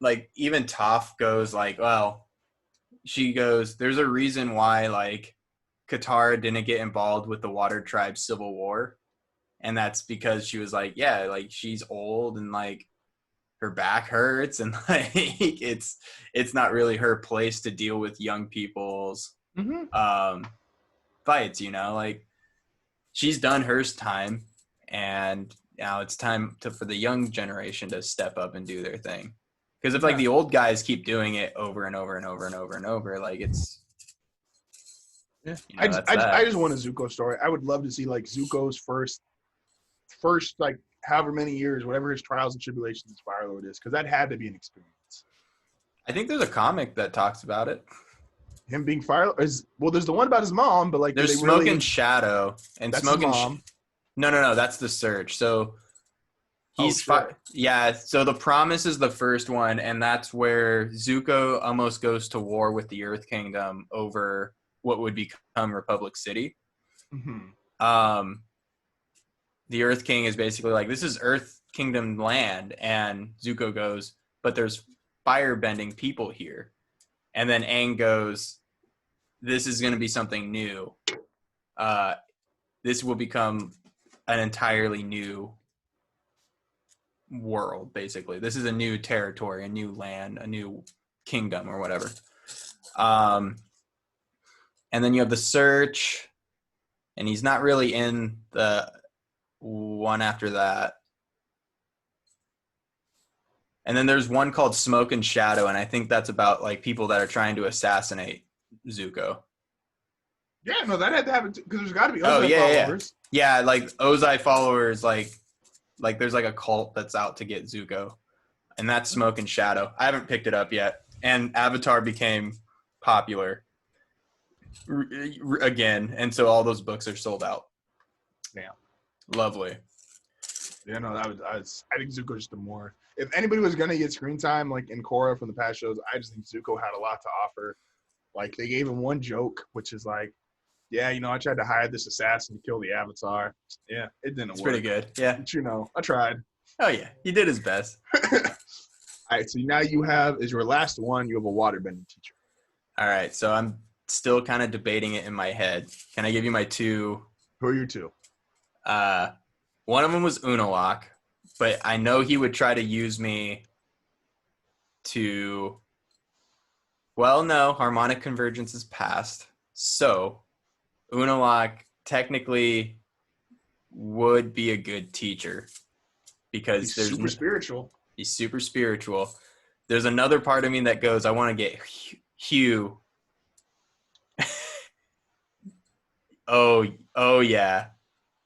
Like, even Toph goes like, well, she goes, there's a reason why, like, Katara didn't get involved with the Water Tribe Civil War. And that's because she was like, yeah, like, she's old and, like, her back hurts. And, like, it's not really her place to deal with young people's fights, you know? Like, she's done her time. And now it's time for the young generation to step up and do their thing. Because if like the old guys keep doing it over and over and over and over and over, like it's Yeah. You know, that's that. I just want a Zuko story. I would love to see like Zuko's first like however many years, whatever his trials and tribulations as Fire Lord is, because that had to be an experience. I think there's a comic that talks about it. Him being Fire is well, there's the one about his mom, but like There's they Smoke really, and Shadow, and that's Smoke his and mom. no, that's the Search. So he's yeah. So the Promise is the first one, and that's where Zuko almost goes to war with the Earth Kingdom over what would become Republic City. Mm-hmm. The Earth King is basically like, this is Earth Kingdom land, and Zuko goes, but there's firebending people here. And then Aang goes, this is going to be something new. This will become an entirely new world, basically. This is a new territory, a new land, a new kingdom, or whatever. And then you have the Search, and he's not really in the one after that. And then there's one called Smoke and Shadow, and I think that's about like people that are trying to assassinate Zuko. Yeah, no, that had to happen because there's got to be Ozai followers. Yeah, like Ozai followers, like there's like a cult that's out to get Zuko, and that's Smoke and Shadow. I haven't picked it up yet, and Avatar became popular again, and so all those books are sold out. Yeah, lovely. Yeah, no, I think Zuko's just a more. If anybody was gonna get screen time like in Korra from the past shows, I just think Zuko had a lot to offer. Like they gave him one joke, which is like, yeah, you know, I tried to hire this assassin to kill the Avatar. Yeah, it didn't work. Pretty good. Yeah. But, you know, I tried. Oh, yeah. He did his best. All right, so now you have, as your last one, you have a waterbending teacher. All right, so I'm still kind of debating it in my head. Can I give you my two? Who are your two? One of them was Unalaq, but I know he would try to use me to, well, no, harmonic convergence is past. So Unalaq technically would be a good teacher because he's super spiritual. He's super spiritual. There's another part of me that goes, I want to get Hugh. oh yeah,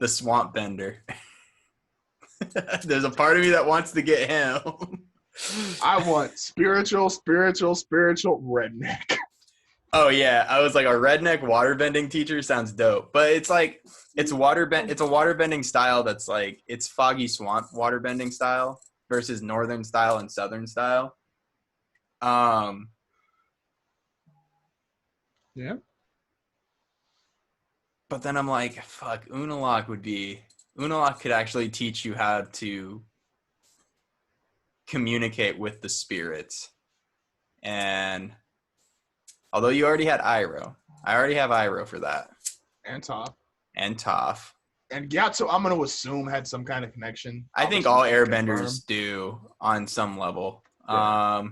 the Swamp Bender. There's a part of me that wants to get him. I want spiritual redneck. Oh yeah, I was like, a redneck waterbending teacher sounds dope, but it's like it's a waterbending style that's like it's Foggy Swamp waterbending style versus northern style and southern style. Yeah. But then I'm like, fuck, Unalaq could actually teach you how to communicate with the spirits. And although you already had Iroh, I already have Iroh for that. And Toph. And Gyatso, I'm going to assume, had some kind of connection. I think all airbenders do on some level. Yeah.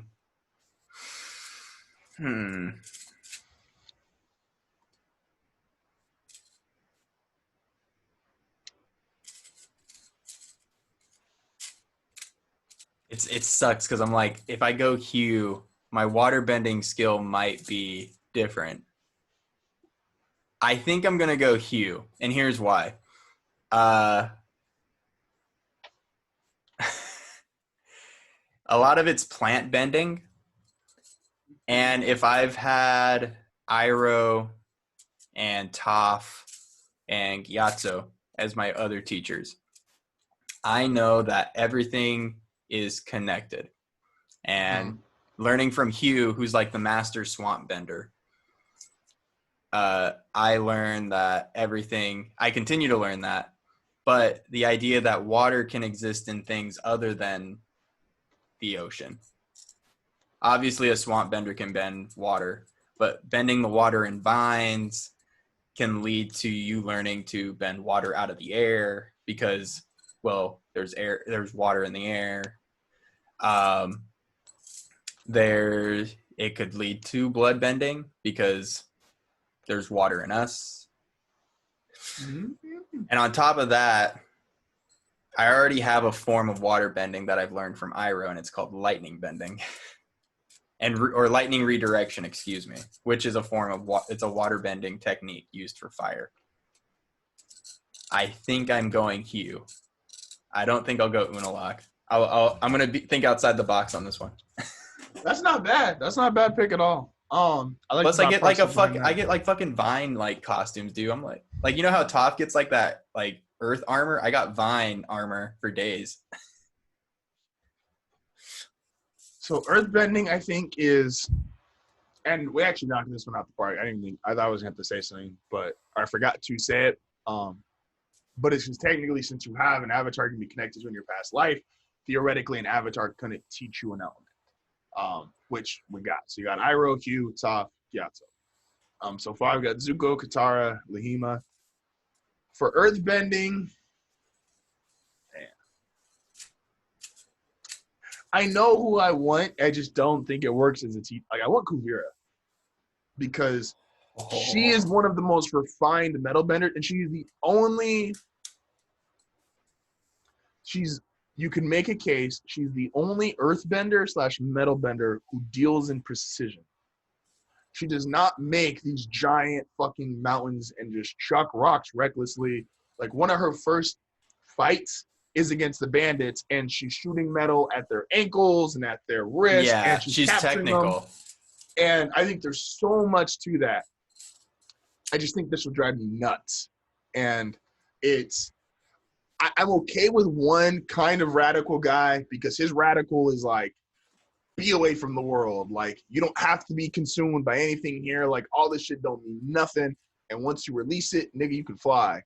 It sucks because I'm like, if I go Hugh, my waterbending skill might be different. I think I'm going to go Hugh, and here's why. A lot of it's plant bending, and if I've had Iroh and Toph and Gyatso as my other teachers, I know that everything is connected. And learning from Hugh, who's like the master swamp bender, I learned that I continue to learn that, but the idea that water can exist in things other than the ocean. Obviously, a swamp bender can bend water, but bending the water in vines can lead to you learning to bend water out of the air because, well, there's water in the air. It could lead to blood bending because there's water in us. Mm-hmm. And on top of that, I already have a form of water bending that I've learned from Iroh, and it's called lightning bending. or lightning redirection, excuse me, which is a form of it's a water bending technique used for fire. I think I'm going Hugh. I don't think I'll go Unalaq. I'm gonna think outside the box on this one. That's not bad. That's not a bad pick at all. I like. Plus, I get like I get like fucking Vine like costumes, dude. I'm like you know how Toph gets like that like Earth armor. I got Vine armor for days. So earthbending, I think, is, and we actually knocked this one out the park. I thought I was going to have to say something, but I forgot to say it. But it's just technically, since you have an avatar can be connected to in your past life, theoretically an avatar couldn't teach you an element, which we got. So you got Iroh, Hugh, Toph, Gyatso. So far I've got Zuko, Katara, Lahima. For earthbending, I know who I want. I just don't think it works as a team. Like, I want Kuvira because she is one of the most refined metal benders, and she's the only. You can make a case. She's the only earthbender / metal bender who deals in precision. She does not make these giant fucking mountains and just chuck rocks recklessly. Like, one of her first fights is against the bandits, and she's shooting metal at their ankles and at their wrists. Yeah, and she's technical. Them. And I think there's so much to that. I just think this would drive me nuts. And I'm okay with one kind of radical guy because his radical is like, be away from the world. Like, you don't have to be consumed by anything here. Like, all this shit don't mean nothing. And once you release it, nigga, you can fly.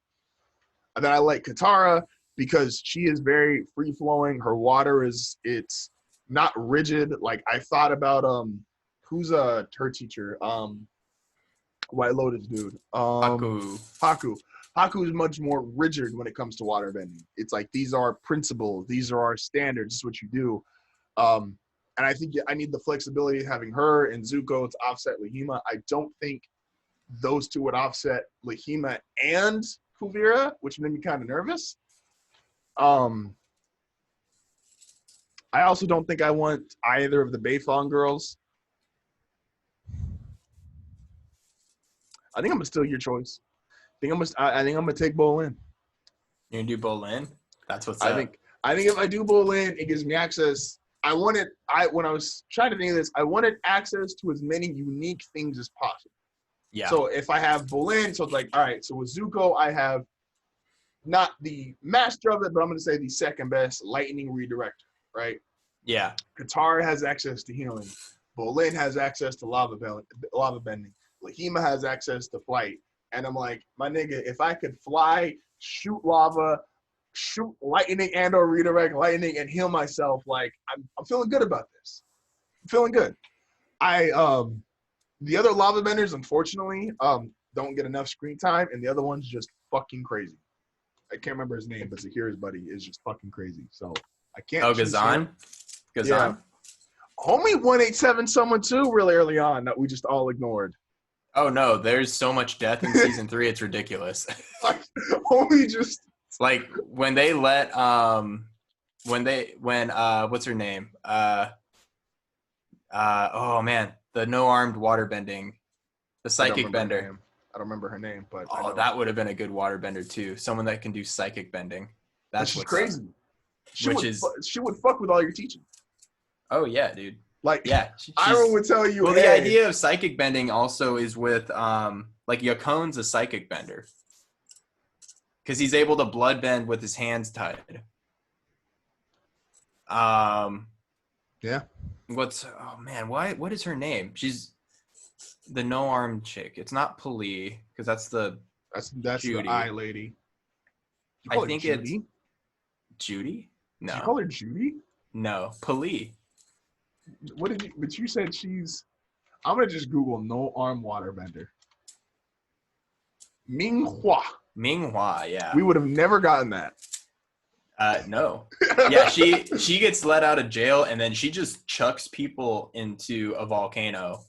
And then I like Katara because she is very free-flowing. Her water it's not rigid. Like, I thought about who's her teacher? White Lotus dude. Haku. Haku is much more rigid when it comes to water bending. It's like, these are principles. These are our standards. This is what you do. And I think I need the flexibility of having her and Zuko to offset Lahima. I don't think those two would offset Lahima and Kuvira, which made me kind of nervous. I also don't think I want either of the Beifong girls. I think I'm gonna steal your choice. I think I'm gonna take Bolin. You're gonna do Bolin? That's what's up. I think if I do Bolin, it gives me access. When I was trying to think of this, I wanted access to as many unique things as possible. Yeah. So if I have Bolin, so it's like, all right, so with Zuko, I have not the master of it, but I'm going to say the second best lightning redirector, right? Yeah. Katara has access to healing. Bolin has access to lava bending. Lahima has access to flight. And I'm like, my nigga, if I could fly, shoot lava, shoot lightning and or redirect lightning and heal myself, like, I'm feeling good about this. I'm feeling good. The other lava benders, unfortunately, don't get enough screen time, and the other one's just fucking crazy. I can't remember his name, but Zahir's buddy is just fucking crazy. So I can't. Oh, Ghazan? Yeah. Homie 187 someone too really early on that we just all ignored. Oh no, there's so much death in season 3, it's ridiculous. Homie just like when they let what's her name? Oh man, the no armed water bending, the psychic bender. I don't remember her name, but that would have been a good water bender too. Someone that can do psychic bending. That's what's crazy. She would fuck with all your teaching. Oh yeah, dude. Like, yeah, Iroh would tell you. Well, the idea of psychic bending also is with like Yakon's a psychic bender because he's able to blood bend with his hands tied. Yeah. What is her name? She's the no armed chick. It's not Pali because that's Judy. The eye lady. I think it's Judy. No. Did you call her Judy? No, Pali. What did you? But you said she's. I'm gonna just Google no arm waterbender. Minghua. Minghua, yeah. We would have never gotten that. No. Yeah, she gets let out of jail and then she just chucks people into a volcano.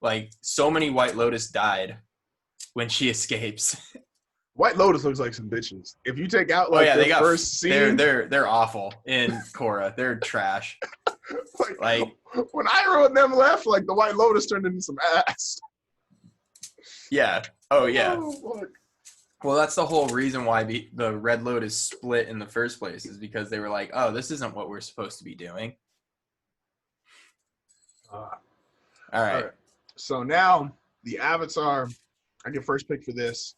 Like, so many White Lotus died when she escapes. White Lotus looks like some bitches. If you take out like they got first scene, they're awful in Korra. They're trash. Like, when Iroh and them left, like the White Lotus turned into some ass. yeah. Oh, yeah. Oh, fuck. Well, that's the whole reason why the Red Lotus split in the first place, is because they were like, oh, this isn't what we're supposed to be doing. All right. So now the Avatar, I get first pick for this.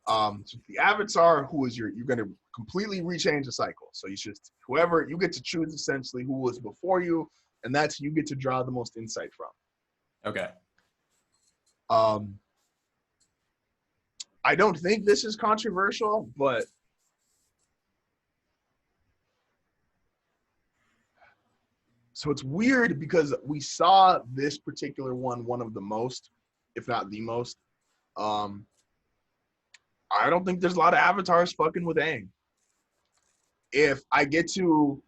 So the Avatar, who is you're going to completely rechange the cycle. So you just whoever you get to choose essentially who was before you, and that's you get to draw the most insight from. Okay. I don't think this is controversial, but so it's weird because we saw this particular one of the most, if not the most. I don't think there's a lot of avatars fucking with Aang. If I get to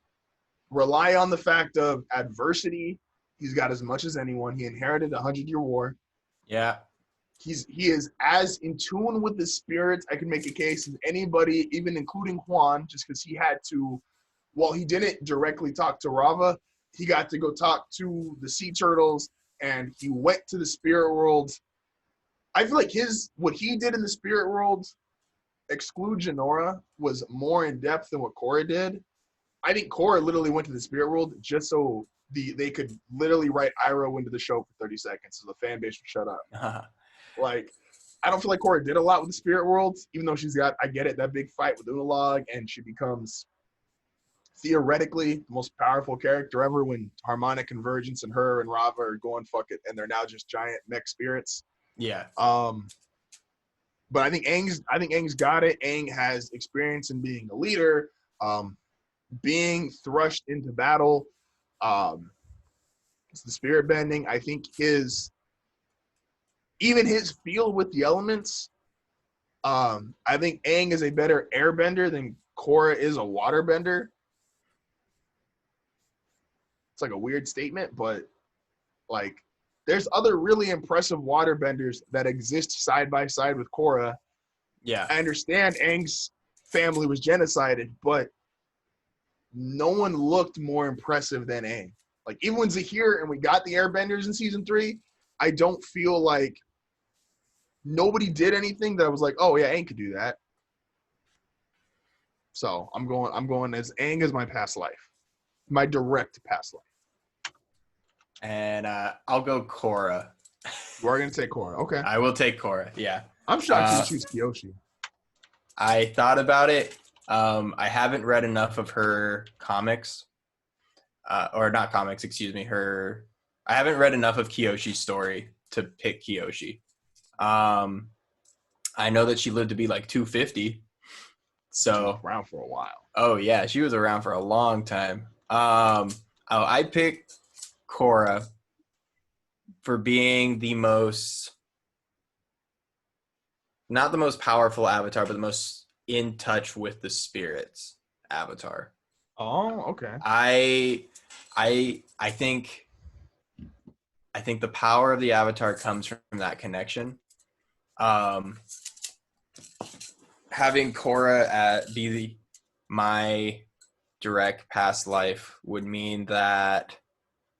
rely on the fact of adversity, he's got as much as anyone. He inherited a 100-year war. Yeah. He is as in tune with the spirits. I can make a case as anybody, even including Juan, just because he had to. Well, he didn't directly talk to Rava. He got to go talk to the sea turtles, and he went to the spirit world. I feel like what he did in the spirit world, exclude Jinora, was more in depth than what Korra did. I think Korra literally went to the spirit world just so they could literally write Iroh into the show for 30 seconds so the fan base would shut up. Like, I don't feel like Korra did a lot with the spirit world, even though she's got, I get it, that big fight with Unalog, and she becomes theoretically the most powerful character ever when Harmonic Convergence and her and Rava are going fuck it, and they're now just giant mech spirits. Yeah. But I think Aang's got it. Aang has experience in being a leader, being thrust into battle. It's the spirit bending. I think even his feel with the elements. I think Aang is a better airbender than Korra is a waterbender. It's like a weird statement, but like there's other really impressive waterbenders that exist side by side with Korra. Yeah. I understand Aang's family was genocided, but no one looked more impressive than Aang. Like even when Zahir and we got the airbenders in season 3, I don't feel like nobody did anything that I was like, oh yeah, Aang could do that. So I'm going as Aang is my past life. My direct past life. And I'll go Korra. We're going to take Korra. Okay. I will take Korra, yeah. I'm shocked you choose Kyoshi. I thought about it. I haven't read enough of her comics. Or not comics, excuse me. I haven't read enough of Kyoshi's story to pick Kyoshi. I know that she lived to be like 250. So she was around for a while. Oh yeah, she was around for a long time. I picked Korra for being not the most powerful avatar, but the most in touch with the spirits avatar. Oh, okay. I think the power of the avatar comes from that connection. Having Korra be my direct past life would mean that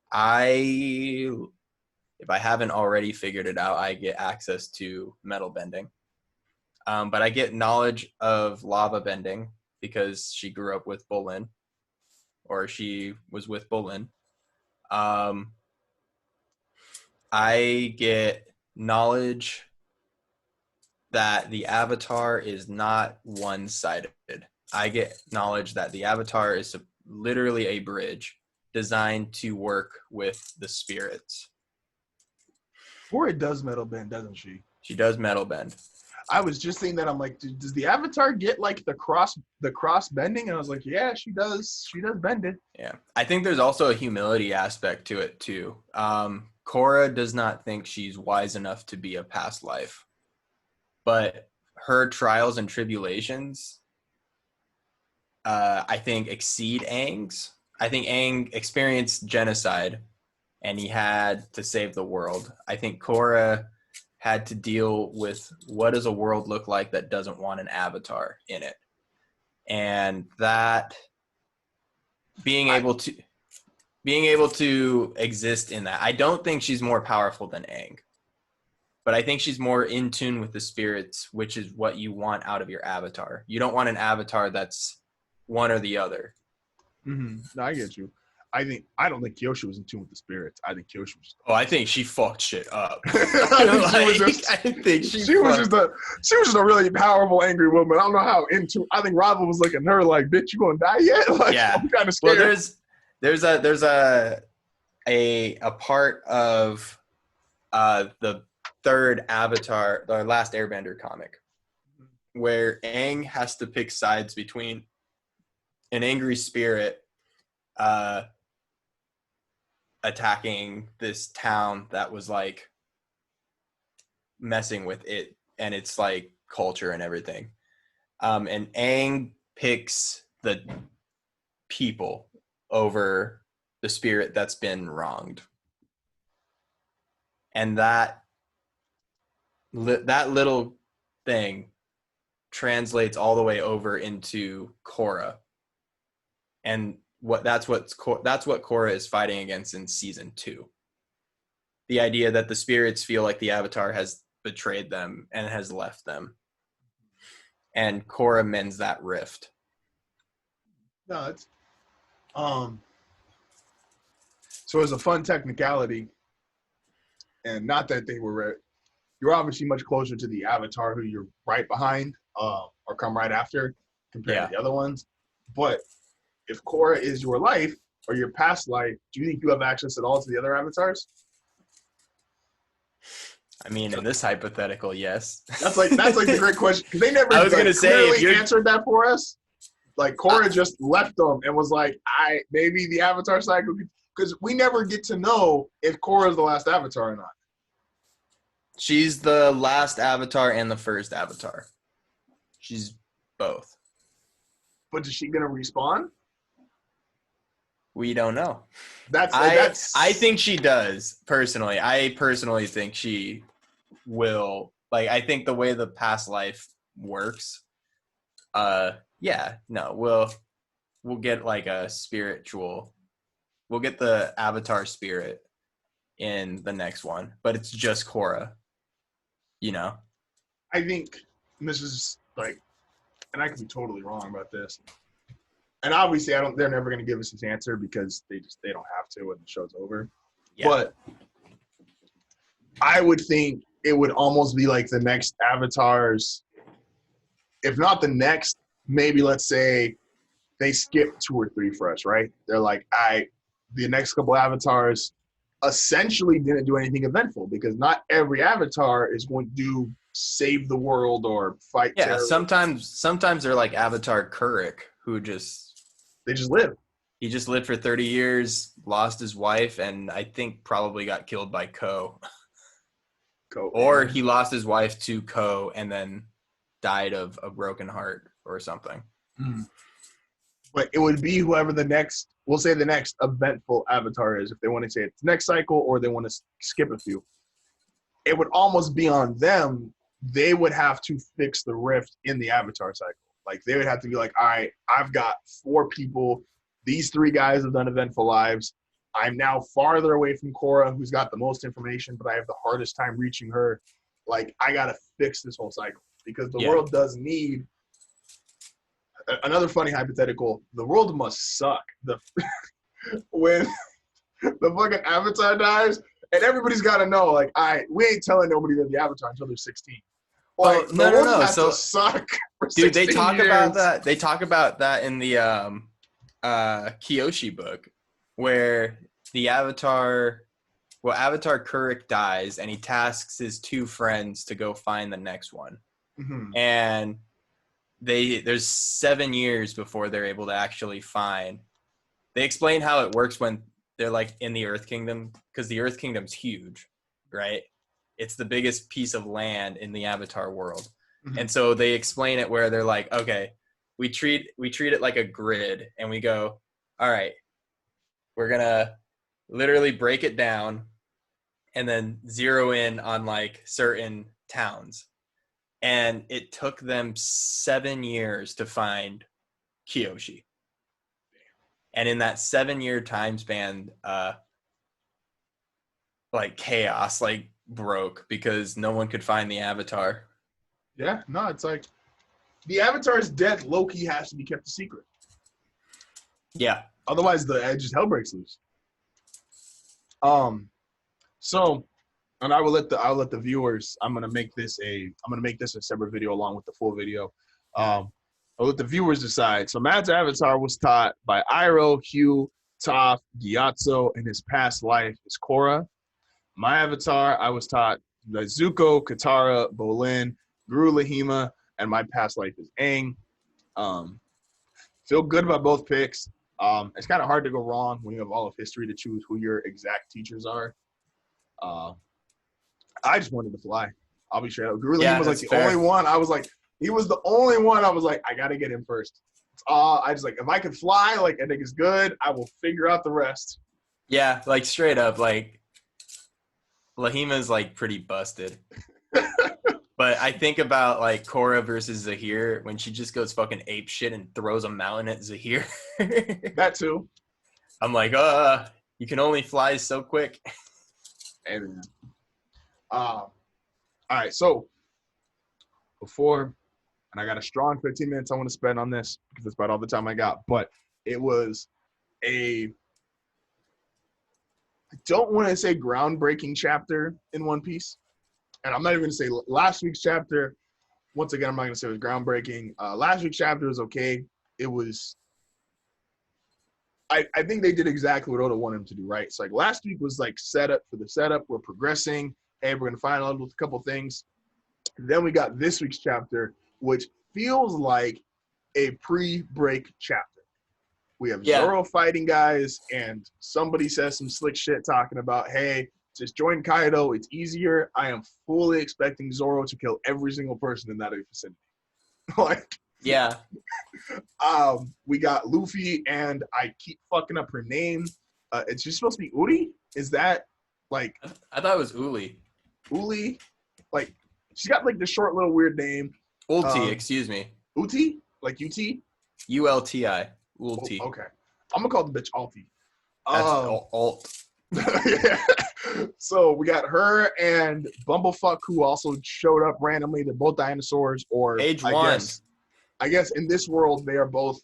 if I haven't already figured it out, I get access to metal bending. But I get knowledge of lava bending because she grew up with Bolin, or she was with Bolin. I get knowledge that the avatar is not one-sided. I get knowledge that the avatar is literally a bridge designed to work with the spirits. Korra does metal bend, doesn't she? She does metal bend. I was just saying that. I'm like, does the avatar get like the cross bending? And I was like, yeah, she does. She does bend it. Yeah. I think there's also a humility aspect to it too. Korra does not think she's wise enough to be a past life. But her trials and tribulations, I think, exceed Aang's. I think Aang experienced genocide, and he had to save the world. I think Korra had to deal with what does a world look like that doesn't want an avatar in it. And that being able being able to exist in that. I don't think she's more powerful than Aang, but I think she's more in tune with the spirits, which is what you want out of your avatar. You don't want an avatar that's one or the other. Mm-hmm. No, I get you. I don't think Kyoshi was in tune with the spirits. I think Kyoshi was. Oh, I think she fucked shit up. I think she was just a really powerful, angry woman. I don't know how into. I think Rava was looking at her like, "Bitch, you gonna die yet?" Like, yeah, I'm kind of scared. Well, there's a part of the third Avatar, the last Airbender comic, where Aang has to pick sides between an angry spirit attacking this town that was like messing with it and its like culture and everything. And Aang picks the people over the spirit that's been wronged. And that little thing translates all the way over into Korra. And that's what Korra is fighting against in season 2. The idea that the spirits feel like the Avatar has betrayed them and has left them. And Korra mends that rift. No, it's so as a fun technicality, and not that they were, you're obviously much closer to the Avatar who you're right behind, or come right after compared to the other ones. But if Korra is your life or your past life, do you think you have access at all to the other avatars? I mean, in this hypothetical, yes. That's like the great question because they never clearly answered that for us. Like Korra just left them and was like, maybe the Avatar cycle, because we never get to know if Korra is the last Avatar or not. She's the last Avatar and the first Avatar. She's both. But is she gonna respawn? We don't know. I think she does, personally. I personally think she will. Like, I think the way the past life works, we'll get like a spiritual, we'll get the Avatar spirit in the next one, but it's just Korra, you know? I think this is like, and I could be totally wrong about this. And obviously, they're never going to give us this answer because they don't have to when the show's over. Yeah. But I would think it would almost be like the next Avatars, if not the next, maybe let's say they skip 2 or 3 for us, right? They're like, the next couple Avatars essentially didn't do anything eventful because not every Avatar is going to save the world or fight terror. Sometimes they're like Avatar Kuruk, who they just live. He just lived for 30 years, lost his wife, and I think probably got killed by Ko. Or he lost his wife to Ko and then died of a broken heart or something. But it would be whoever the next eventful Avatar is, if they want to say it's next cycle or they want to skip a few. It would almost be on them. They would have to fix the rift in the Avatar cycle. Like, they would have to be like, all right, I've got 4 people. These 3 guys have done eventful lives. I'm now farther away from Korra, who's got the most information, but I have the hardest time reaching her. Like, I got to fix this whole cycle because the world does need – another funny hypothetical, the world must suck. When the fucking Avatar dies, and everybody's got to know, like, we ain't telling nobody they're the Avatar until they're 16. Like, no. So suck. Dude, they talk about that. They talk about that in the Kyoshi book, where the Avatar Kuruk dies, and he tasks his 2 friends to go find the next one, and there's 7 years before they're able to actually find. They explain how it works when they're like in the Earth Kingdom, because the Earth Kingdom's huge, right? It's the biggest piece of land in the Avatar world. And so they explain it where they're like, okay, we treat it like a grid, and we go, all right, we're going to literally break it down and then zero in on like certain towns. And it took them 7 years to find Kyoshi. And in that 7-year time span, like chaos like broke because no one could find the Avatar. Yeah, no, it's like the Avatar's death low-key has to be kept a secret. Yeah. Otherwise, the just hell breaks loose. So, and I'll let the viewers. I'm gonna make this a separate video along with the full video. I'll let the viewers decide. So, Matt's Avatar was taught by Iroh, Hugh, Toph, Gyatso, and his past life is Korra. My Avatar, I was taught by Zuko, Katara, Bolin, Guru Lahima, and my past life is Aang. Feel good about both picks. It's kind of hard to go wrong when you have all of history to choose who your exact teachers are. I just wanted to fly. I'll be straight up. Guru Lahima was like the only one. I was like, he was the only one. I was like, I gotta get him first. I just like, if I could fly, like I think it's good. I will figure out the rest. Yeah, like straight up, like Lahima's like pretty busted. But I think about like Korra versus Zahir when she just goes fucking ape shit and throws a mountain at Zahir. That too. I'm like, you can only fly so quick. Hey, man. All right, so before, and I got a strong 15 minutes I want to spend on this because that's about all the time I got, but it was I don't want to say groundbreaking chapter in One Piece. And I'm not even going to say last week's chapter. Once again, I'm not going to say it was groundbreaking. Last week's chapter was okay. It was I think they did exactly what Oda wanted them to do, right? So like last week was like setup for the setup. We're progressing. Hey, we're going to find out with a couple things. Then we got this week's chapter, which feels like a pre-break chapter. We have Zoro fighting guys, and somebody says some slick shit talking about, hey, just join Kaido. It's easier. I am fully expecting Zoro to kill every single person in that vicinity. Like, yeah. We got Luffy, and I keep fucking up her name. It's just supposed to be Uri? Is that like? I thought it was Uli. Uli, like she's got like the short little weird name. Ulti, excuse me. Uti, like UT. ULTI. Ulti. Okay, I'm gonna call the bitch Alti. That's alt. Yeah. So we got her and Bumblefuck, who also showed up randomly. They're both dinosaurs, or Age 1. I guess in this world they are both.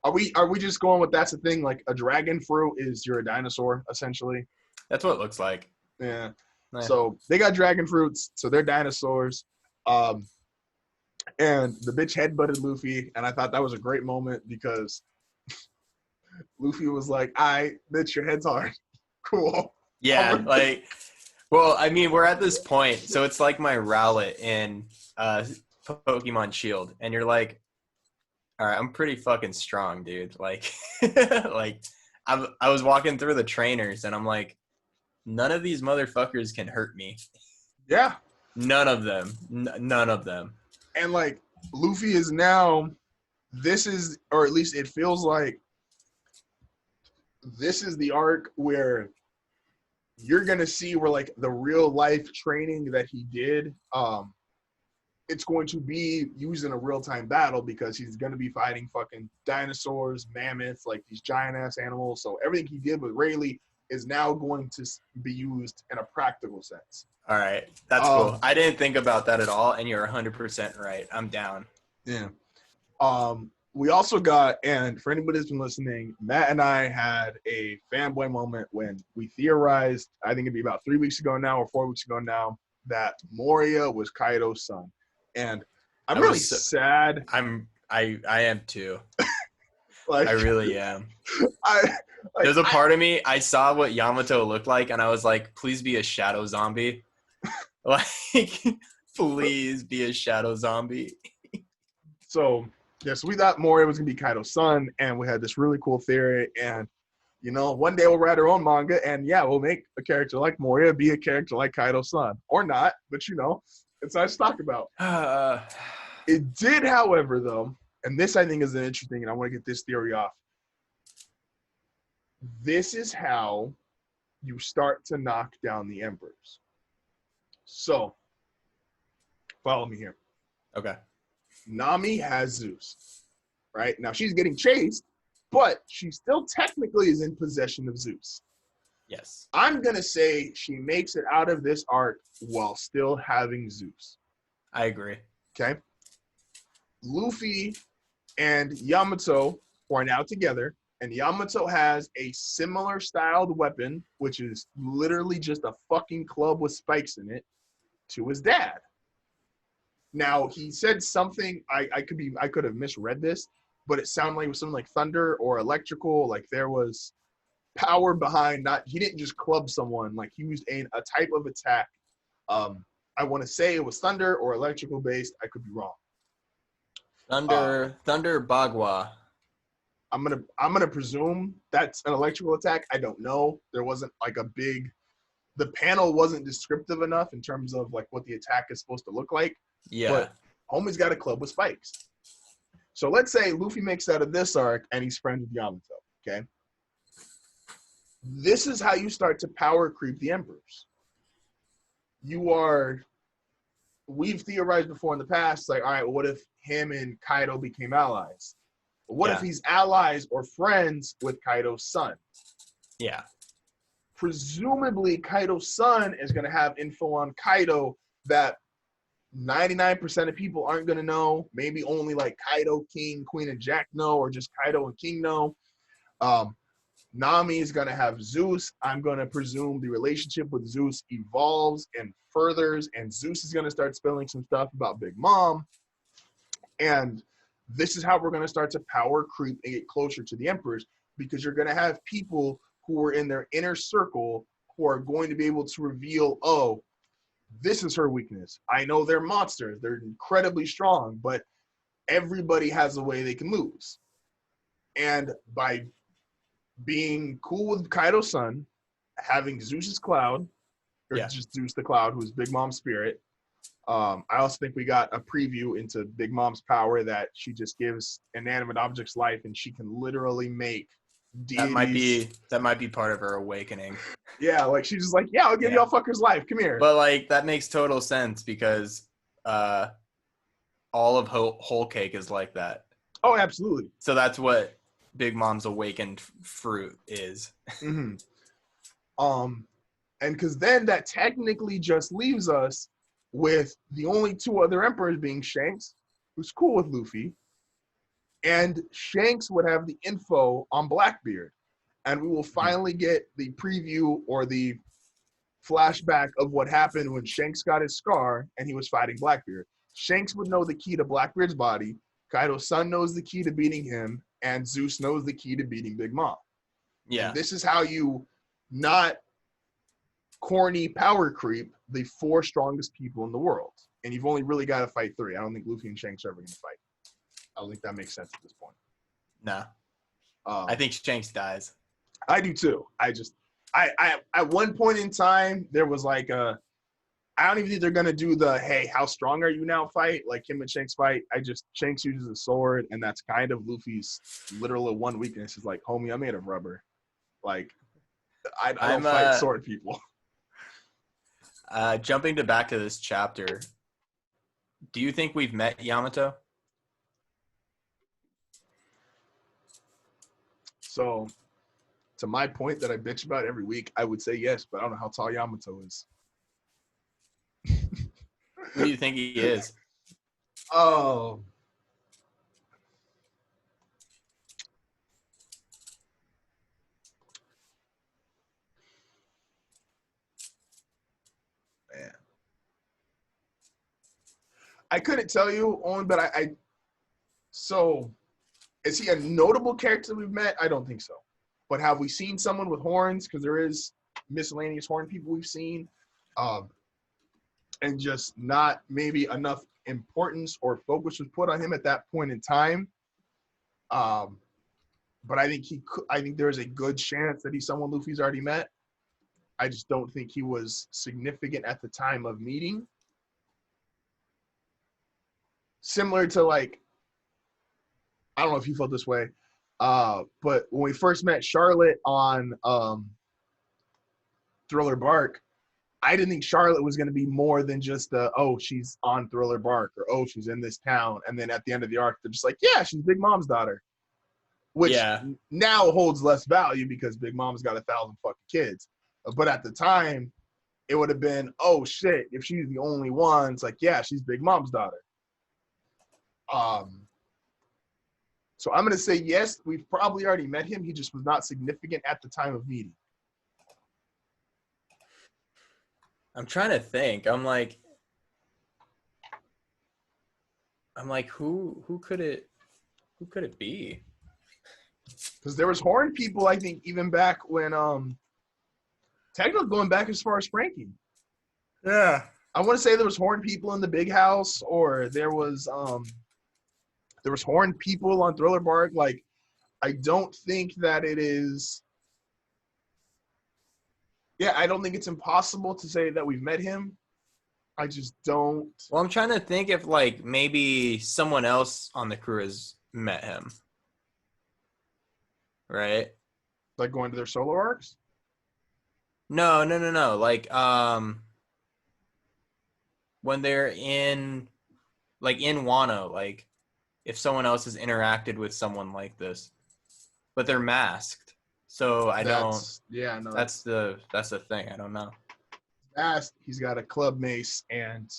Are we just going with that's the thing? Like a dragon fruit is you're a dinosaur essentially. That's what it looks like. Yeah. Nice. So they got dragon fruits, so they're dinosaurs. And the bitch headbutted Luffy, and I thought that was a great moment because Luffy was like, bitch, your head's hard. Cool. Yeah, like, well, I mean, we're at this point, so it's like my Rowlet in Pokemon Shield, and you're like, all right, I'm pretty fucking strong, dude. Like, like, I was walking through the trainers, and I'm like, none of these motherfuckers can hurt me. Yeah. None of them. None of them. And, like, Luffy is now, or at least it feels like, this is the arc where you're going to see where, like, the real life training that he did, it's going to be used in a real-time battle because he's going to be fighting fucking dinosaurs, mammoths, like these giant-ass animals. So everything he did with Rayleigh is now going to be used in a practical sense. All right. That's cool. I didn't think about that at all, and you're 100% right. I'm down. Yeah. We also got, and for anybody that's been listening, Matt and I had a fanboy moment when we theorized, I think it'd be about 3 weeks ago now or 4 weeks ago now, that Moria was Kaido's son. And I'm really sad. I am too. Like, I really am. There's a part of me, I saw what Yamato looked like, and I was like, please be a shadow zombie. Like, please be a shadow zombie. So, yes, we thought Moria was going to be Kaido's son, and we had this really cool theory. And, you know, one day we'll write our own manga, and, yeah, we'll make a character like Moria be a character like Kaido's son. Or not, but, you know, it's nice to talk about. It did, however, though, and this I think is interesting, and I want to get this theory off. This is how you start to knock down the emperors. So, follow me here. Okay. Nami has Zeus, right? Now, she's getting chased, but she still technically is in possession of Zeus. Yes. I'm going to say she makes it out of this arc while still having Zeus. I agree. Okay? Luffy and Yamato are now together, and Yamato has a similar styled weapon, which is literally just a fucking club with spikes in it, to his dad. Now, he said something, I could have misread this, but it sounded like it was something like thunder or electrical, like there was power behind, he didn't just club someone, like he used a type of attack. I want to say it was thunder or electrical based. I could be wrong. Thunder Bagua. I'm gonna presume that's an electrical attack. I don't know. There wasn't like the panel wasn't descriptive enough in terms of like what the attack is supposed to look like. Yeah. But homie's got a club with spikes. So let's say Luffy makes out of this arc and he's friends with Yamato. Okay. This is how you start to power creep the emperors. We've theorized before in the past, like, all right, well, what if him and Kaido became allies? What if he's allies or friends with Kaido's son? Yeah. Presumably, Kaido's son is going to have info on Kaido that 99% of people aren't going to know. Maybe only like Kaido, King, Queen, and Jack know, or just Kaido and King know. Nami is going to have Zeus. I'm going to presume the relationship with Zeus evolves and furthers, and Zeus is going to start spilling some stuff about Big Mom. And this is how we're going to start to power creep and get closer to the emperors, because you're going to have people who are in their inner circle who are going to be able to reveal, oh, this is her weakness. I know they're monsters. They're incredibly strong, but everybody has a way they can lose. And by being cool with Kaido's son, having Zeus's cloud, or just Zeus the Cloud, who's Big Mom's spirit. I also think we got a preview into Big Mom's power, that she just gives inanimate objects life, and she can literally make deities. That might be part of her awakening. Yeah, like she's just like, yeah, I'll give y'all fuckers life. Come here. But like that makes total sense, because all of Whole Cake is like that. Oh, absolutely. So that's what Big Mom's awakened fruit is. Mm-hmm. And because then that technically just leaves us with the only two other emperors being Shanks, who's cool with Luffy, and Shanks would have the info on Blackbeard. And we will finally get the preview or the flashback of what happened when Shanks got his scar and he was fighting Blackbeard. Shanks would know the key to Blackbeard's body, Kaido's son knows the key to beating him, and Zeus knows the key to beating Big Mom. Yeah. And this is how you not corny power creep the four strongest people in the world. And you've only really got to fight three. I don't think Luffy and Shanks are ever going to fight. I don't think that makes sense at this point. No. I think Shanks dies. I do too. I at one point in time, there was like I don't even think they're going to do the, hey, how strong are you now fight? Like him and Shanks fight. Shanks uses a sword, and that's kind of Luffy's literal one weakness is like, homie, I'm made of rubber. Like, I don't fight sword people. Jumping back to this chapter, do you think we've met Yamato? So, to my point that I bitch about every week, I would say yes, but I don't know how tall Yamato is. Who do you think he is? Oh. Man. I couldn't tell you, Owen, but so, is he a notable character we've met? I don't think so. But have we seen someone with horns? Because there is miscellaneous horn people we've seen. And just not maybe enough importance or focus was put on him at that point in time. But I think there's a good chance that he's someone Luffy's already met. I just don't think he was significant at the time of meeting. Similar to like, I don't know if you felt this way, but when we first met Charlotte on Thriller Bark, I didn't think Charlotte was going to be more than just she's on Thriller Bark, or she's in this town, and then at the end of the arc they're just like, yeah, she's Big Mom's daughter. which Yeah. now holds less value because Big Mom's got 1,000 fucking kids. But at the time, it would have been, oh shit, if she's the only one, it's like, yeah, she's Big Mom's daughter. So I'm gonna say yes, we've probably already met him. He just was not significant at the time of meeting. I'm trying to think. I'm like, who could it be? Because there was horned people, I think, even back when technically going back as far as Frankie. Yeah. I want to say there was horned people in the big house, or there was horned people on Thriller Bark. Like, I don't think that it is. Yeah, I don't think it's impossible to say that we've met him. I just don't. Well, I'm trying to think if like maybe someone else on the crew has met him. Right? Like going to their solo arcs. No. Like when they're in Wano, like if someone else has interacted with someone like this, but they're masked. So That's the thing. I don't know. He's got a club mace, and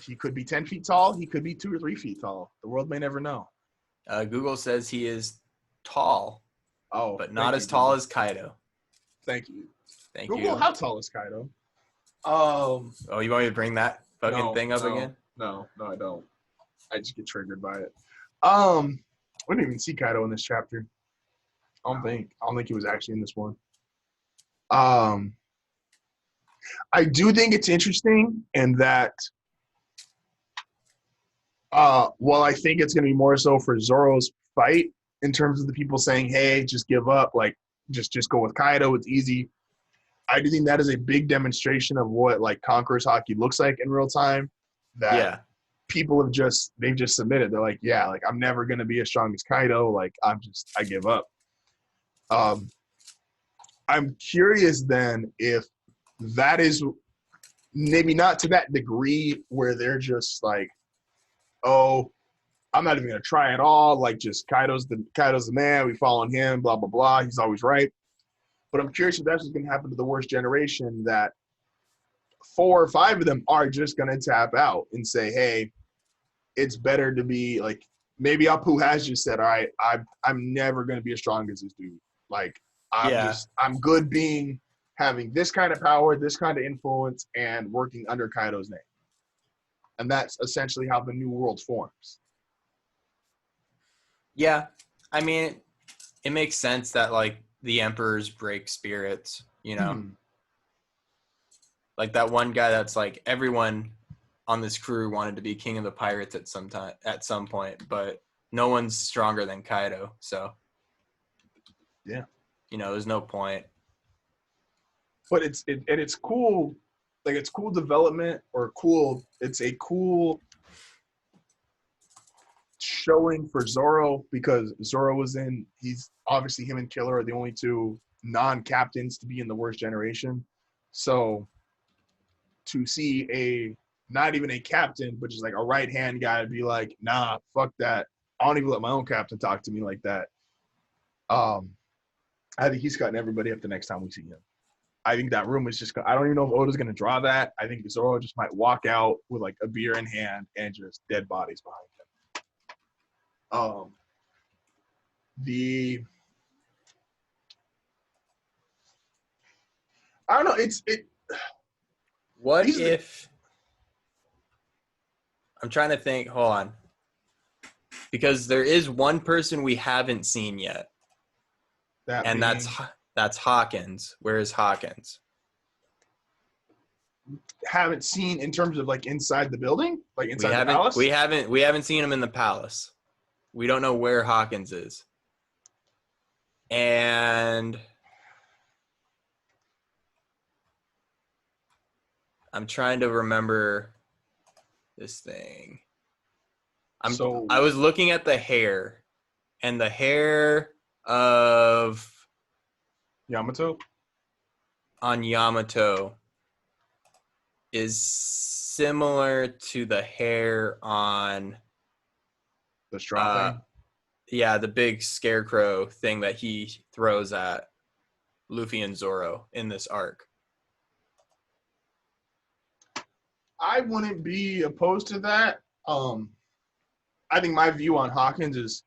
he could be 10 feet tall. He could be 2 or 3 feet tall. The world may never know. Google says he is tall, but not as tall as Kaido. Thank you. Thank Google, you. how tall is Kaido? Oh, you want me to bring that fucking thing up again? No, I don't. I just get triggered by it. We didn't even see Kaido in this chapter. I don't think he was actually in this one. I do think it's interesting in that while I think it's going to be more so for Zoro's fight in terms of the people saying, hey, just give up, like just go with Kaido, it's easy. I do think that is a big demonstration of what like Conqueror's Haki looks like in real time. That people they've just submitted. They're like, yeah, like I'm never going to be as strong as Kaido. Like I give up. I'm curious then if that is maybe not to that degree where they're just like, oh, I'm not even gonna try at all. Like just Kaido's the man. We follow him. Blah blah blah. He's always right. But I'm curious if that's what's gonna happen to the worst generation. That 4 or 5 of them are just gonna tap out and say, hey, it's better to be like maybe Apu has just said, all right, I'm never gonna be as strong as this dude. Like I'm good having this kind of power, this kind of influence, and working under Kaido's name. And that's essentially how the new world forms. Yeah. I mean, it makes sense that, like, the emperors break spirits, you know? Like, that one guy that's, like, everyone on this crew wanted to be king of the pirates at some point, but no one's stronger than Kaido, so. Yeah. You know, there's no point. But it's cool, like it's cool development it's a cool showing for Zoro because Zoro he's obviously him and Killer are the only 2 non-captains to be in the worst generation. So to see not even a captain, but just like a right-hand guy be like, nah, fuck that. I don't even let my own captain talk to me like that. I think he's cutting everybody up the next time we see him. I think that room is just – I don't even know if Oda's going to draw that. I think Zoro just might walk out with, like, a beer in hand and just dead bodies behind him. I don't know. What if – I'm trying to think. Hold on. Because there is one person we haven't seen yet. That's Hawkins. Where is Hawkins? Haven't seen in terms of like inside the building, like inside the palace. We haven't seen him in the palace. We don't know where Hawkins is. And I'm trying to remember this thing. I was looking at the hair, and the hair of Yamato is similar to the hair on the straw thing. Yeah, the big scarecrow thing that he throws at Luffy and Zoro in this arc. I wouldn't be opposed to that. I think my view on Hawkins is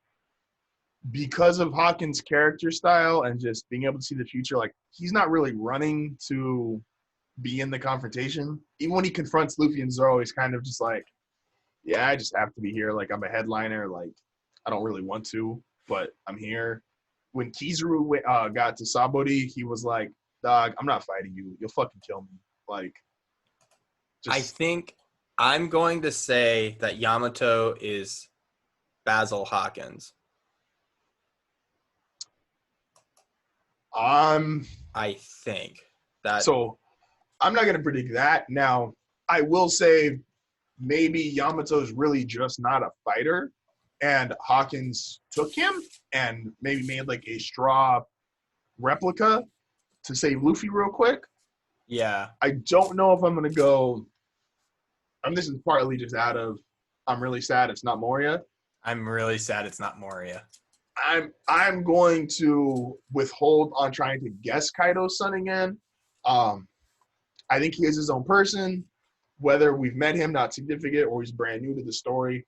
because of Hawkins' character style and just being able to see the future, like he's not really running to be in the confrontation. Even when he confronts Luffy and Zoro, he's kind of just like, yeah, I just have to be here. Like I'm a headliner. Like I don't really want to, but I'm here. When Kizaru got to Sabori, he was like, dog, I'm not fighting you. You'll fucking kill me. Like, I think I'm going to say that Yamato is Basil Hawkins. I think that. So I'm not going to predict that. Now, I will say maybe Yamato is really just not a fighter, and Hawkins took him and maybe made like a straw replica to save Luffy real quick. Yeah. I don't know if I'm going to go. This is partly just out of I'm really sad it's not Moria. I'm really sad it's not Moria. I'm going to withhold on trying to guess Kaido's son again. I think he is his own person. Whether we've met him, not significant, or he's brand new to the story.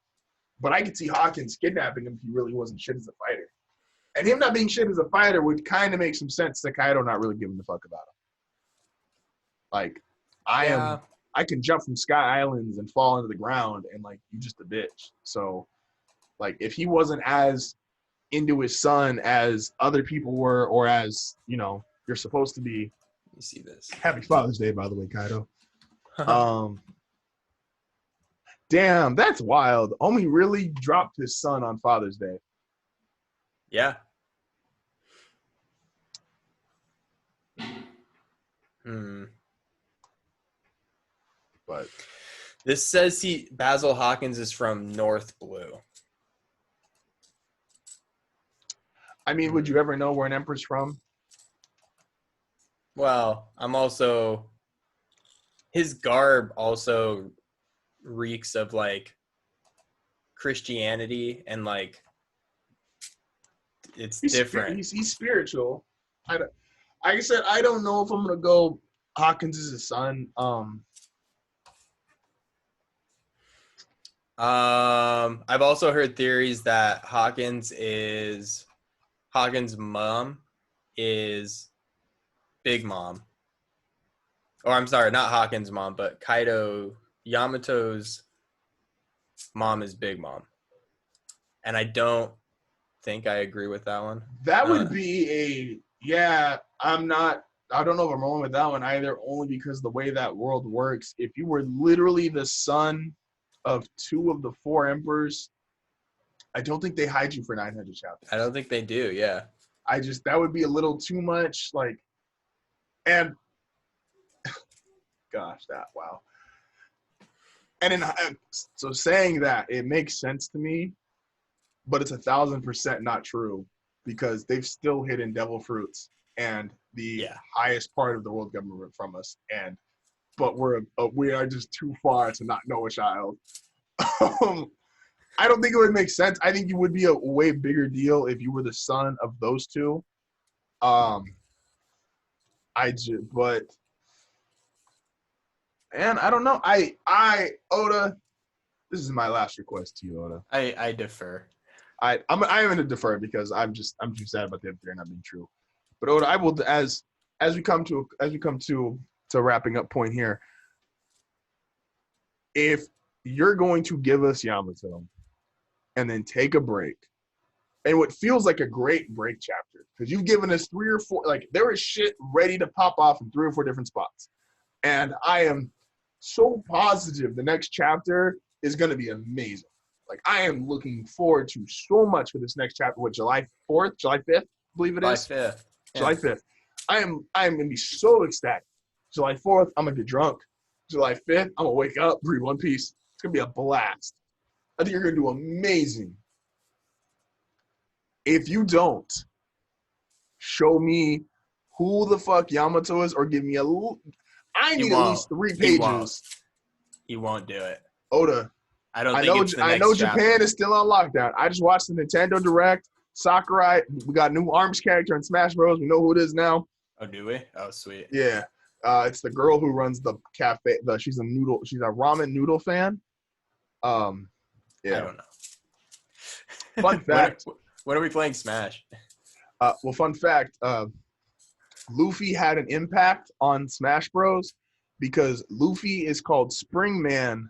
But I could see Hawkins kidnapping him if he really wasn't shit as a fighter. And him not being shit as a fighter would kind of make some sense to Kaido not really giving a fuck about him. Like, I can jump from Sky Islands and fall into the ground, and like you just a bitch. So, like, if he wasn't as into his son as other people were, or as you're supposed to be. Let me see this. Happy Father's Day, by the way, Kaido. Damn, that's wild. Omi really dropped his son on Father's Day. Yeah. But this says Basil Hawkins is from North Blue. I mean, would you ever know where an emperor's from? Well, his garb also reeks of like Christianity and like it's different. He's spiritual. Like I said, I don't know if I'm gonna go Hawkins is his son. I've also heard theories that Hawkins' mom is Big Mom. Or I'm sorry, not Hawkins' mom, but Yamato's mom is Big Mom. And I don't think I agree with that one. That would be I don't know if I'm wrong with that one either, only because the way that world works, if you were literally the son of 2 of the 4 emperors, I don't think they hide you for 900 chapters. I don't think they do, yeah. That would be a little too much, like, and gosh, wow. And so saying that, it makes sense to me, but it's 1,000% not true because they've still hidden devil fruits and the highest part of the world government from us, but we are just too far to not know a child. I don't think it would make sense. I think it would be a way bigger deal if you were the son of those 2. And I don't know. Oda, this is my last request to you, Oda. I defer. I'm going to defer because I'm too sad about the theory not being true. But Oda, I will as we come to wrapping up point here. If you're going to give us Yamato and then take a break, and what feels like a great break chapter, because you've given us 3 or 4, like there is shit ready to pop off in 3 or 4 different spots. And I am so positive the next chapter is going to be amazing. Like I am looking forward to so much for this next chapter. What, July 4th, July 5th, I believe it is? July 5th. Yeah. July 5th. I am going to be so ecstatic. July 4th, I'm going to get drunk. July 5th, I'm going to wake up, read One Piece. It's going to be a blast. I think you're going to do amazing. If you don't, show me who the fuck Yamato is or give me I need at least 3 pages. He won't do it. Oda, I don't I think know it's the I next know chapter. Japan is still on lockdown. I just watched the Nintendo Direct. Sakurai, we got a new ARMS character in Smash Bros. We know who it is now. Oh, do we? Oh, sweet. Yeah. It's the girl who runs the cafe. She's a ramen noodle fan. I Yeah. don't know. Fun fact. When are we playing Smash? Fun fact. Luffy had an impact on Smash Bros. Because Luffy is called Springman.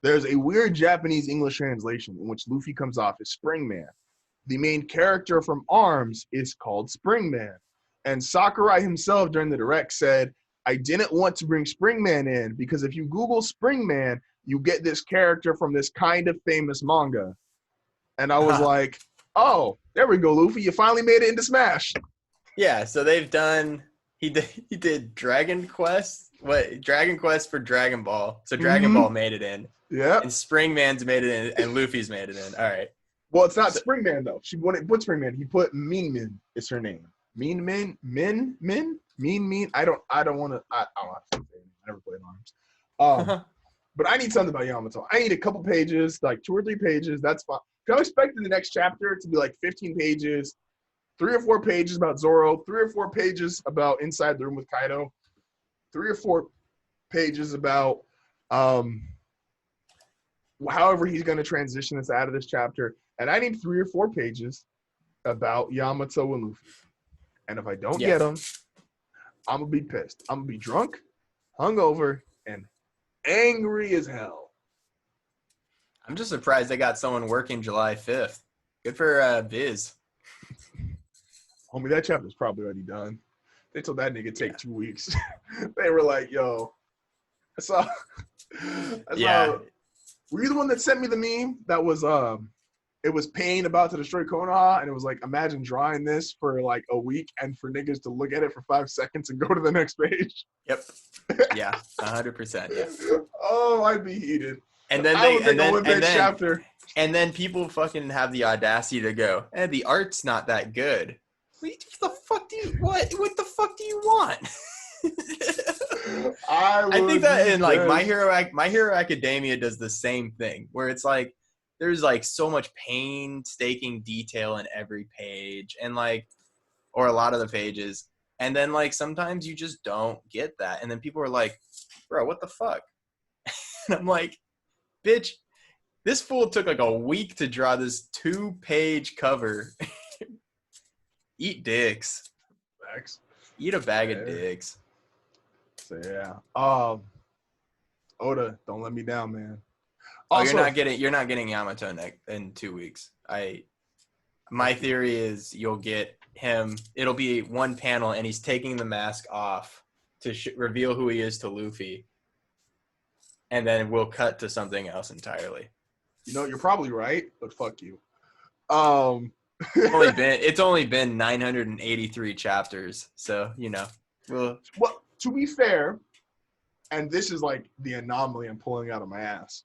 There's a weird Japanese English translation in which Luffy comes off as Springman. The main character from ARMS is called Springman. And Sakurai himself during the Direct said, I didn't want to bring Springman in because if you Google Springman, you get this character from this kind of famous manga. And I was like, oh, there we go, Luffy. You finally made it into Smash. Yeah, so they've done he did Dragon Quest. What Dragon Quest for Dragon Ball. So Dragon Ball made it in. Yeah. And Springman's made it in and Luffy's made it in. All right. Well, it's not Springman though. She wouldn't put Springman. He put Mean Min is her name. Mean Min. I don't want to. I don't have to say it. I never played ARMS. But I need something about Yamato. I need a couple pages, like 2 or 3 pages. That's fine. I'm expecting the next chapter to be like 15 pages, 3 or 4 pages about Zoro, 3 or 4 pages about Inside the Room with Kaido, 3 or 4 pages about however he's going to transition us out of this chapter. And I need 3 or 4 pages about Yamato and Luffy. And if I don't get them, I'm going to be pissed. I'm going to be drunk, hungover, and angry as hell. I'm just surprised they got someone working July 5th. Good for Viz. Homie, that chapter's probably already done. They told that nigga take 2 weeks. They were like, yo, I saw. Were you the one that sent me the meme that was it was Pain about to destroy Konoha, and it was like, imagine drawing this for like a week and for niggas to look at it for 5 seconds and go to the next page? Yep. Yeah, 100%. Yeah. Oh, I'd be heated. And then and then people fucking have the audacity to go, the art's not that good. What the fuck do you want? I think that in like My Hero Academia does the same thing, where it's like there's like so much painstaking detail in every page, and like, or a lot of the pages, and then like sometimes you just don't get that, and then people are like, bro, what the fuck? And I'm like, bitch, this fool took like a week to draw this 2-page cover. Eat dicks. Facts. Eat a bag of dicks. So yeah. Oda, don't let me down, man. Also, you're not getting Yamato in 2 weeks. My theory is you'll get him. It'll be one panel, and he's taking the mask off to reveal who he is to Luffy, and then we'll cut to something else entirely. You know, you're probably right, but fuck you. It's only been 983 chapters, so you know. Well, to be fair, and this is like the anomaly I'm pulling out of my ass.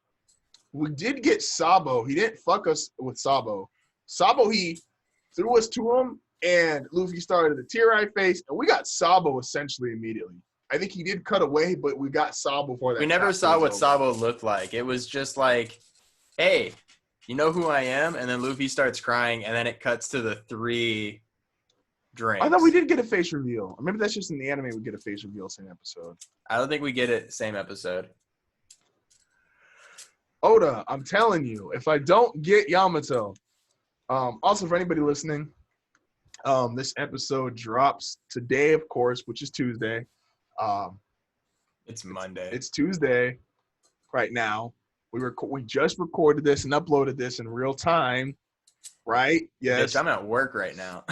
We did get Sabo. He didn't fuck us with Sabo. Sabo, he threw us to him, and Luffy started the tear-eye face, and we got Sabo essentially immediately. I think he did cut away, but we got Sabo before that. We never saw what Sabo looked like. It was just like, hey, you know who I am? And then Luffy starts crying, and then it cuts to the 3 drinks. I thought we did get a face reveal. Maybe that's just in the anime we get a face reveal same episode. I don't think we get it same episode. Oda, I'm telling you, if I don't get Yamato, also for anybody listening, this episode drops today, of course, which is Tuesday. It's Monday. It's Tuesday right now. We just recorded this and uploaded this in real time, right? Yes. Bitch, I'm at work right now.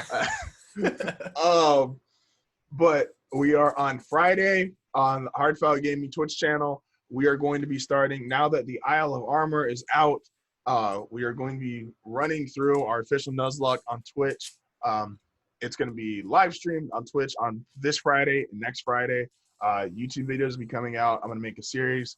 But we are on Friday on the Hardfile Gaming Twitch channel. We are going to be starting, now that the Isle of Armor is out, we are going to be running through our official Nuzlocke on Twitch. It's going to be live streamed on Twitch on this Friday and next Friday. YouTube videos will be coming out. I'm going to make a series.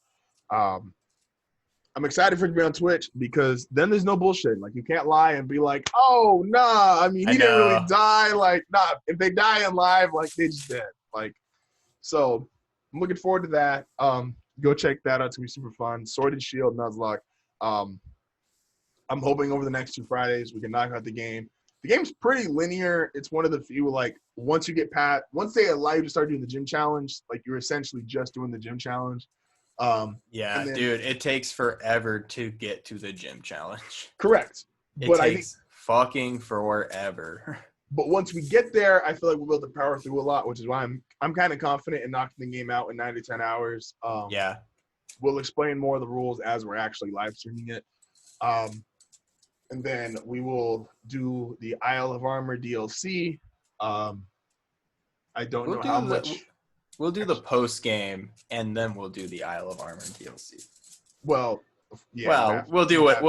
I'm excited for it to be on Twitch because then there's no bullshit. Like, you can't lie and be like, oh, nah. I mean, he didn't really die. Like, nah. If they die in live, like, they just dead. Like, so I'm looking forward to that. go check that out. It's gonna be super fun. Sword and Shield, Nuzlocke. I'm hoping over the next 2 Fridays we can knock out the game. The game's pretty linear. It's one of the few, like, once they allow you to start doing the gym challenge, like, you're essentially just doing the gym challenge. Yeah, dude, it takes forever to get to the gym challenge. Correct. It But takes fucking forever. But once we get there, I feel like we'll be able to power through a lot, which is why I'm kind of confident in knocking the game out in 9 to 10 hours. Yeah. We'll explain more of the rules as we're actually live streaming it. And then we will do the Isle of Armor DLC. I don't know how much. We'll do the post game, and then we'll do the Isle of Armor DLC. Well, yeah. Well, we'll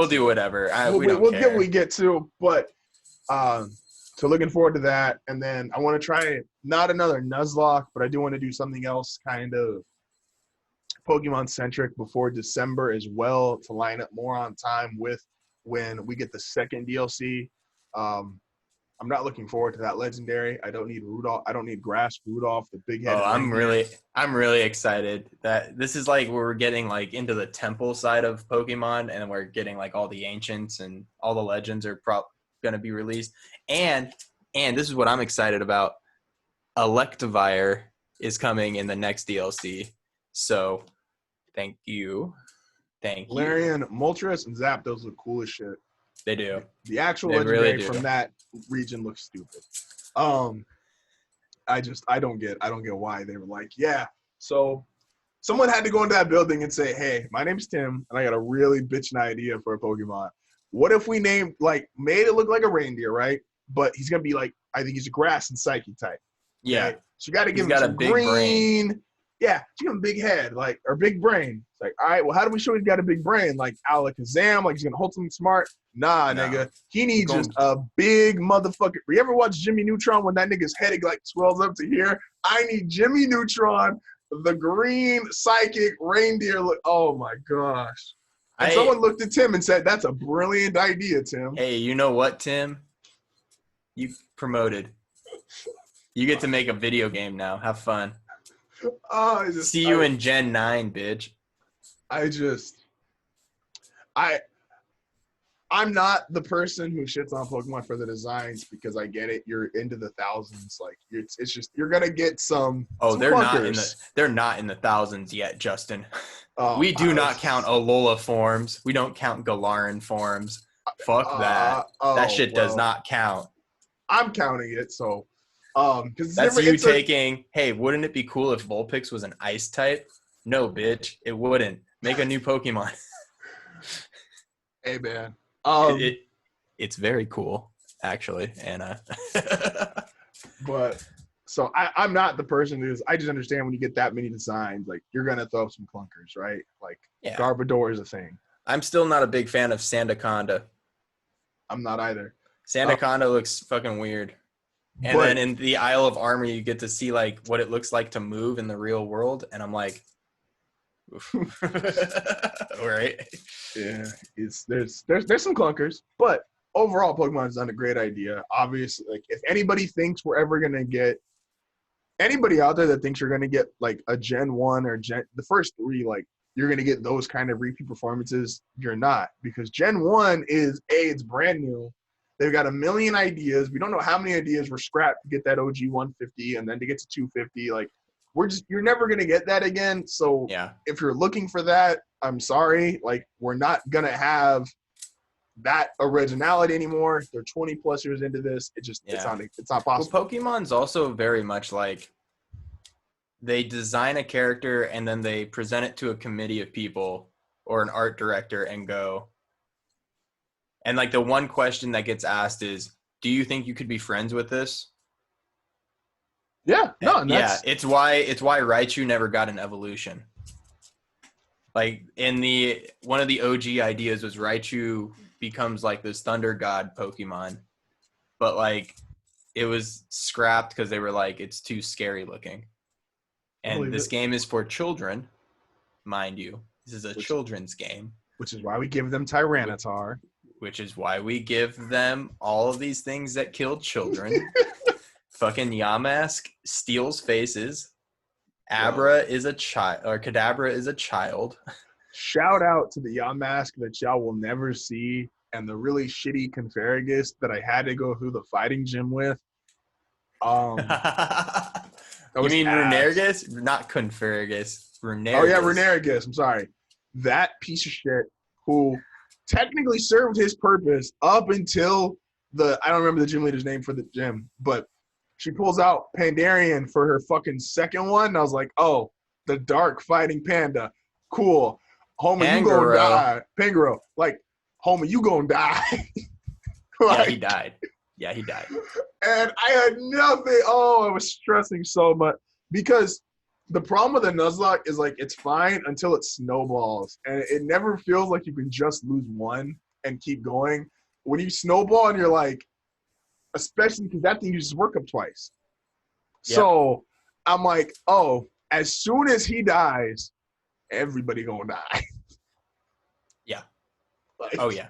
do whatever. We don't care. We'll get what we get to, but so looking forward to that. And then I want to try not another Nuzlocke, but I do want to do something else kind of Pokemon centric before December as well, to line up more on time with when we get the second DLC. I'm not looking forward to that legendary. I don't need Rudolph. I don't need Grass Rudolph, the big head. Oh, I'm really excited that this is like where we're getting like into the temple side of Pokemon, and we're getting like all the ancients and all the legends are going to be released. And this is what I'm excited about. Electivire is coming in the next DLC. So thank you. Larian, Moltres, and Zapdos look cool as shit. They do. The actual legendary from that region looks stupid. I don't get why they were like, yeah. So someone had to go into that building and say, hey, my name's Tim, and I got a really bitchin' idea for a Pokemon. What if we made it look like a reindeer, right? But he's gonna be like, I think he's a grass and psychic type. Yeah. Right? So you got to give him some green. Brain. Yeah, give him a big head, or big brain. It's like, all right, well, how do we show he's got a big brain? Like Alakazam, like he's gonna hold something smart? Nah, nigga. He needs just a big motherfucker. You ever watch Jimmy Neutron when that nigga's head like swells up to here? I need Jimmy Neutron, the green psychic reindeer. Oh my gosh. And someone looked at Tim and said, that's a brilliant idea, Tim. Hey, you know what, Tim? You promoted. You get to make a video game now. Have fun. See you in Gen 9, bitch. I'm not the person who shits on Pokemon for the designs, because I get it. You're into the thousands. Like it's just you're gonna get some. Oh, they're not in the thousands yet, Justin. We do not count Alola forms. We don't count Galarian forms. Fuck that. That shit does not count. I'm counting it, so because that's you taking. Hey, wouldn't it be cool if Vulpix was an ice type? No, bitch, it wouldn't. Make a new Pokemon. Hey, man. It's very cool, actually, Anna. But so I'm not the person who's. I just understand when you get that many designs, like you're gonna throw some clunkers, right? Like Garbodor is a thing. I'm still not a big fan of Sandaconda. I'm not either. Sandaconda looks fucking weird. And then in the Isle of Armor, you get to see like what it looks like to move in the real world, and I'm like, all right. Yeah, there's some clunkers, but overall, Pokemon has done a great idea. Obviously, like if anybody thinks we're ever gonna get anybody out there that thinks you're gonna get like a Gen 1 or the first 3, like you're gonna get those kind of repeat performances, you're not, because Gen 1 it's brand new. They've got a million ideas. We don't know how many ideas were scrapped to get that OG 150 and then to get to 250. Like you're never gonna get that again. So if you're looking for that, I'm sorry. Like we're not gonna have that originality anymore. They're 20 plus years into this. It's not possible. Well, Pokemon's also very much like they design a character and then they present it to a committee of people or an art director and go. And like the one question that gets asked is, do you think you could be friends with this? Yeah. No. It's why Raichu never got an evolution. Like one of the OG ideas was Raichu becomes like this thunder god Pokemon, but like it was scrapped because they were like, it's too scary looking. And this game is for children, mind you. This is a children's game. Which is why we give them Tyranitar. Which is why we give them all of these things that kill children. Fucking Yamask steals faces. Abra is a child, or Kadabra is a child. Shout out to the Yamask that y'all will never see, and the really shitty Confergus that I had to go through the fighting gym with. That You was mean ass. Runergus? Not Confergus. Runergus. Oh yeah, Renergus. I'm sorry. That piece of shit who technically served his purpose up until I don't remember the gym leader's name for the gym, but she pulls out Pandarian for her fucking second one. And I was like, oh, the dark fighting panda. Cool. Homie, you gonna Pangoro. die. Pangoro. Like, homie, you gonna die. Yeah, he died. Yeah, he died. And I had nothing. Oh, I was stressing so much because the problem with a Nuzlocke is like it's fine until it snowballs, and it never feels like you can just lose one and keep going. When you snowball and you're like, especially because that thing uses work up twice. Yep. So I'm like, oh, as soon as he dies, everybody gonna die. Yeah. Like, Oh, yeah.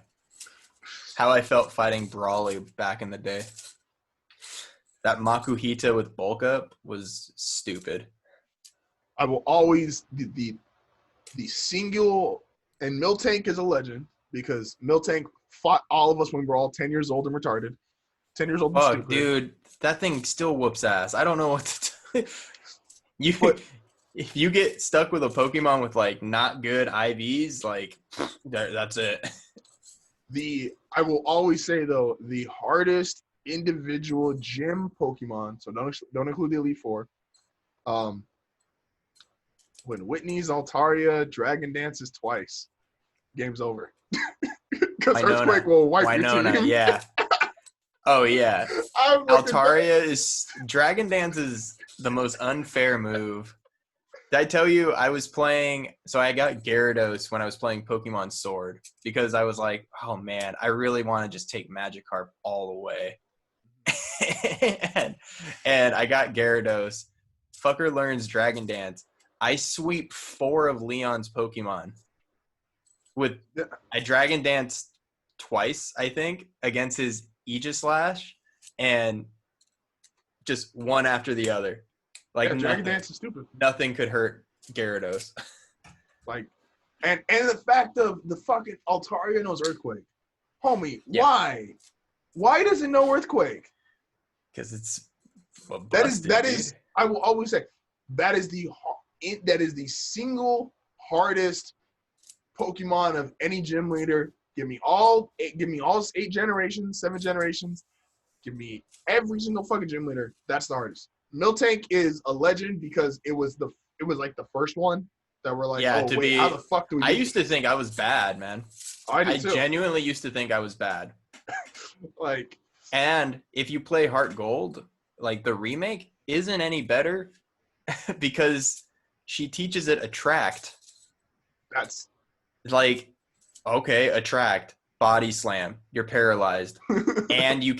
How I felt fighting Brawly back in the day. That Makuhita with bulk up was stupid. I will always the single, and Miltank is a legend because Miltank fought all of us when we were all 10 years old and retarded. 10 years old and Oh, stupid. dude, that thing still whoops ass. I don't know what to do. But- If you get stuck with a Pokemon with like not good IVs, like that's it. I will always say though, the hardest individual gym Pokemon, so don't include the Elite Four. When Whitney's Altaria Dragon dances twice, game's over. Because Earthquake will wipe your team. Yeah. Oh yeah. Altaria is Dragon Dance is the most unfair move. Did I tell you I was playing? So I got Gyarados when I was playing Pokemon Sword because I was like, oh man, I really want to just take Magikarp all the way. and I got Gyarados. Fucker learns Dragon Dance. I sweep 4 of Leon's Pokemon. I Dragon Dance twice, I think, against his Aegislash, and just one after the other. Like Dragon Dance is stupid. Nothing could hurt Gyarados. Like, and the fact of the fucking Altaria knows Earthquake, homie. Yeah. Why? Why does it know Earthquake? Because it's that is. I will always say that is the single hardest Pokemon of any gym leader. Give me all 8 generations, 7 generations. Give me every single fucking gym leader. That's the hardest. Miltank is a legend because it was like the first one that were like, how the fuck do we? I used to think I was bad, man. I genuinely used to think I was bad. Like, and if you play Heart Gold, like the remake isn't any better because she teaches it Attract. That's like, okay, Attract, Body Slam, you're paralyzed. And you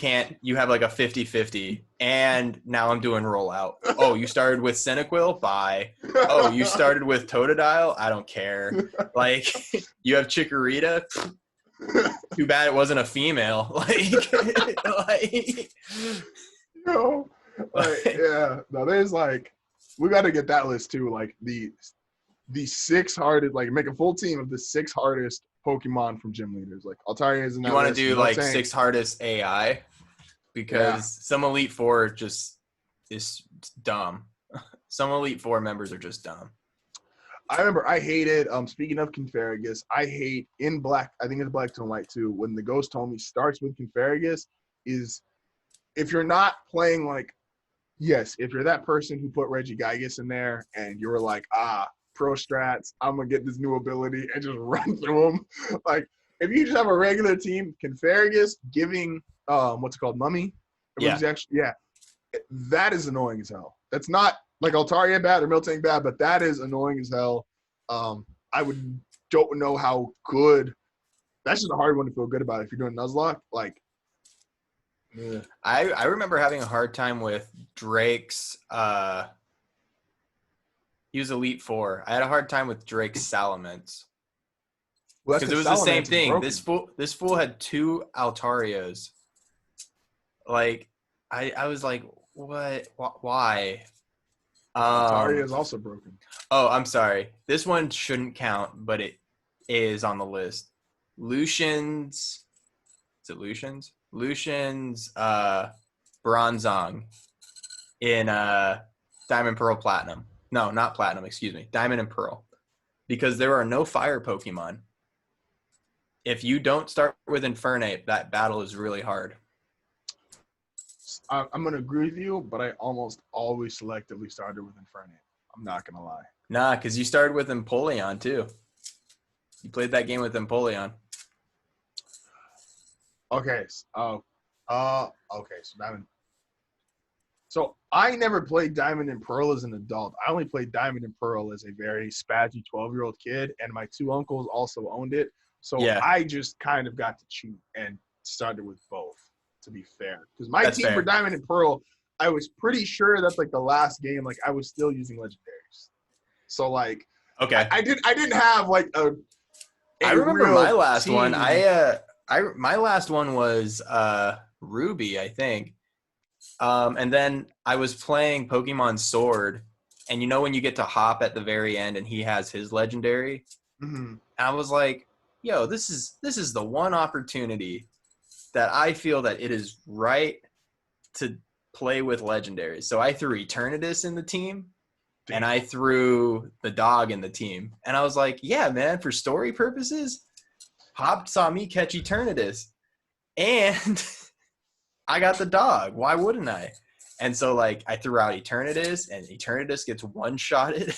have like a 50-50. And now I'm doing Rollout. Oh, you started with Cyndaquil? Bye. Oh, you started with Totodile? I don't care. Like, you have Chikorita? Too bad it wasn't a female. Yeah. No, there's like, we got to get that list too. Like the 6 hardest, like make a full team of the 6 hardest Pokemon from gym leaders. Like Altaria is in that. You want to do like 6 hardest AI because some Elite Four just is dumb. Some Elite Four members are just dumb. I remember I hated, speaking of Confergus, I hate in Black, I think it's Black to White too, when the Ghost homie starts with Confergus, is if you're not playing like, yes, if you're that person who put Regigigas in there and you were like, pro strats, I'm going to get this new ability and just run through them. Like, if you just have a regular team, Confergus giving, what's it called, Mummy? That is annoying as hell. That's not like Altaria bad or Miltank bad, but that is annoying as hell. I don't know how good. That's just a hard one to feel good about if you're doing Nuzlocke. Like, yeah. I remember having a hard time with Drake's. He was Elite Four. I had a hard time with Drake's Salamence. Because it was the same thing. This fool had 2 Altarias. Like, I was like, what? Why? Altaria is also broken. Oh, I'm sorry. This one shouldn't count, but it is on the list. Lucian's. Is it Lucian's? Lucian's Bronzong in Diamond, Pearl, Platinum. No, not Platinum. Excuse me. Diamond and Pearl. Because there are no fire Pokemon. If you don't start with Infernape, that battle is really hard. I'm going to agree with you, but I almost always selectively started with Infernape. I'm not going to lie. Nah, because you started with Empoleon, too. You played that game with Empoleon. Okay. Okay. So Diamond. So I never played Diamond and Pearl as an adult. I only played Diamond and Pearl as a very spazzy 12-year-old kid, and my two uncles also owned it. So Yeah. I just kind of got to cheat and started with both, to be fair. Because my That's team fair. for Diamond and Pearl, I was pretty sure that like the last game, like I was still using legendaries. So like, Okay. I didn't have like a I remember real my last team. one. My last one was Ruby, I think. And then I was playing Pokemon Sword, and you know when you get to Hop at the very end and he has his legendary, Mm-hmm. I was like, yo, this is the one opportunity that I feel that it is right to play with legendaries. So I threw Eternatus in the team, and I threw the dog in the team. And I was like, yeah, man, for story purposes, Hop saw me catch Eternatus, and I got the dog. Why wouldn't I? And so, like, I threw out Eternatus, and Eternatus gets one-shotted.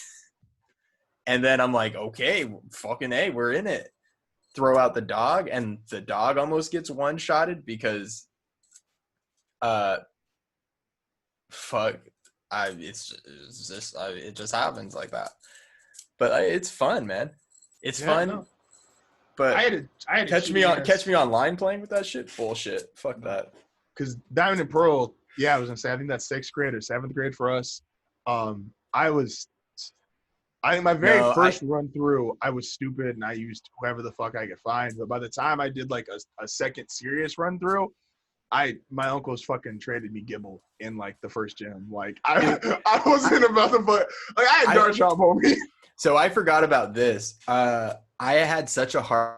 And then I'm like, okay, fucking A, we're in it. Throw out the dog, and the dog almost gets one-shotted because, it just happens like that. But it's fun, man. It's fun. No. But I had to catch me online playing with that shit. Bullshit. Fuck that. Because Diamond and Pearl, yeah, I was gonna say, I think that's 6th grade or 7th grade for us. My very first run through, I was stupid and I used whoever the fuck I could find. But by the time I did like a second serious run through, my uncles fucking traded me Gibble in like the first gym. Like I wasn't about to put like I had Garchomp, homie. So I forgot about this. I had such a hard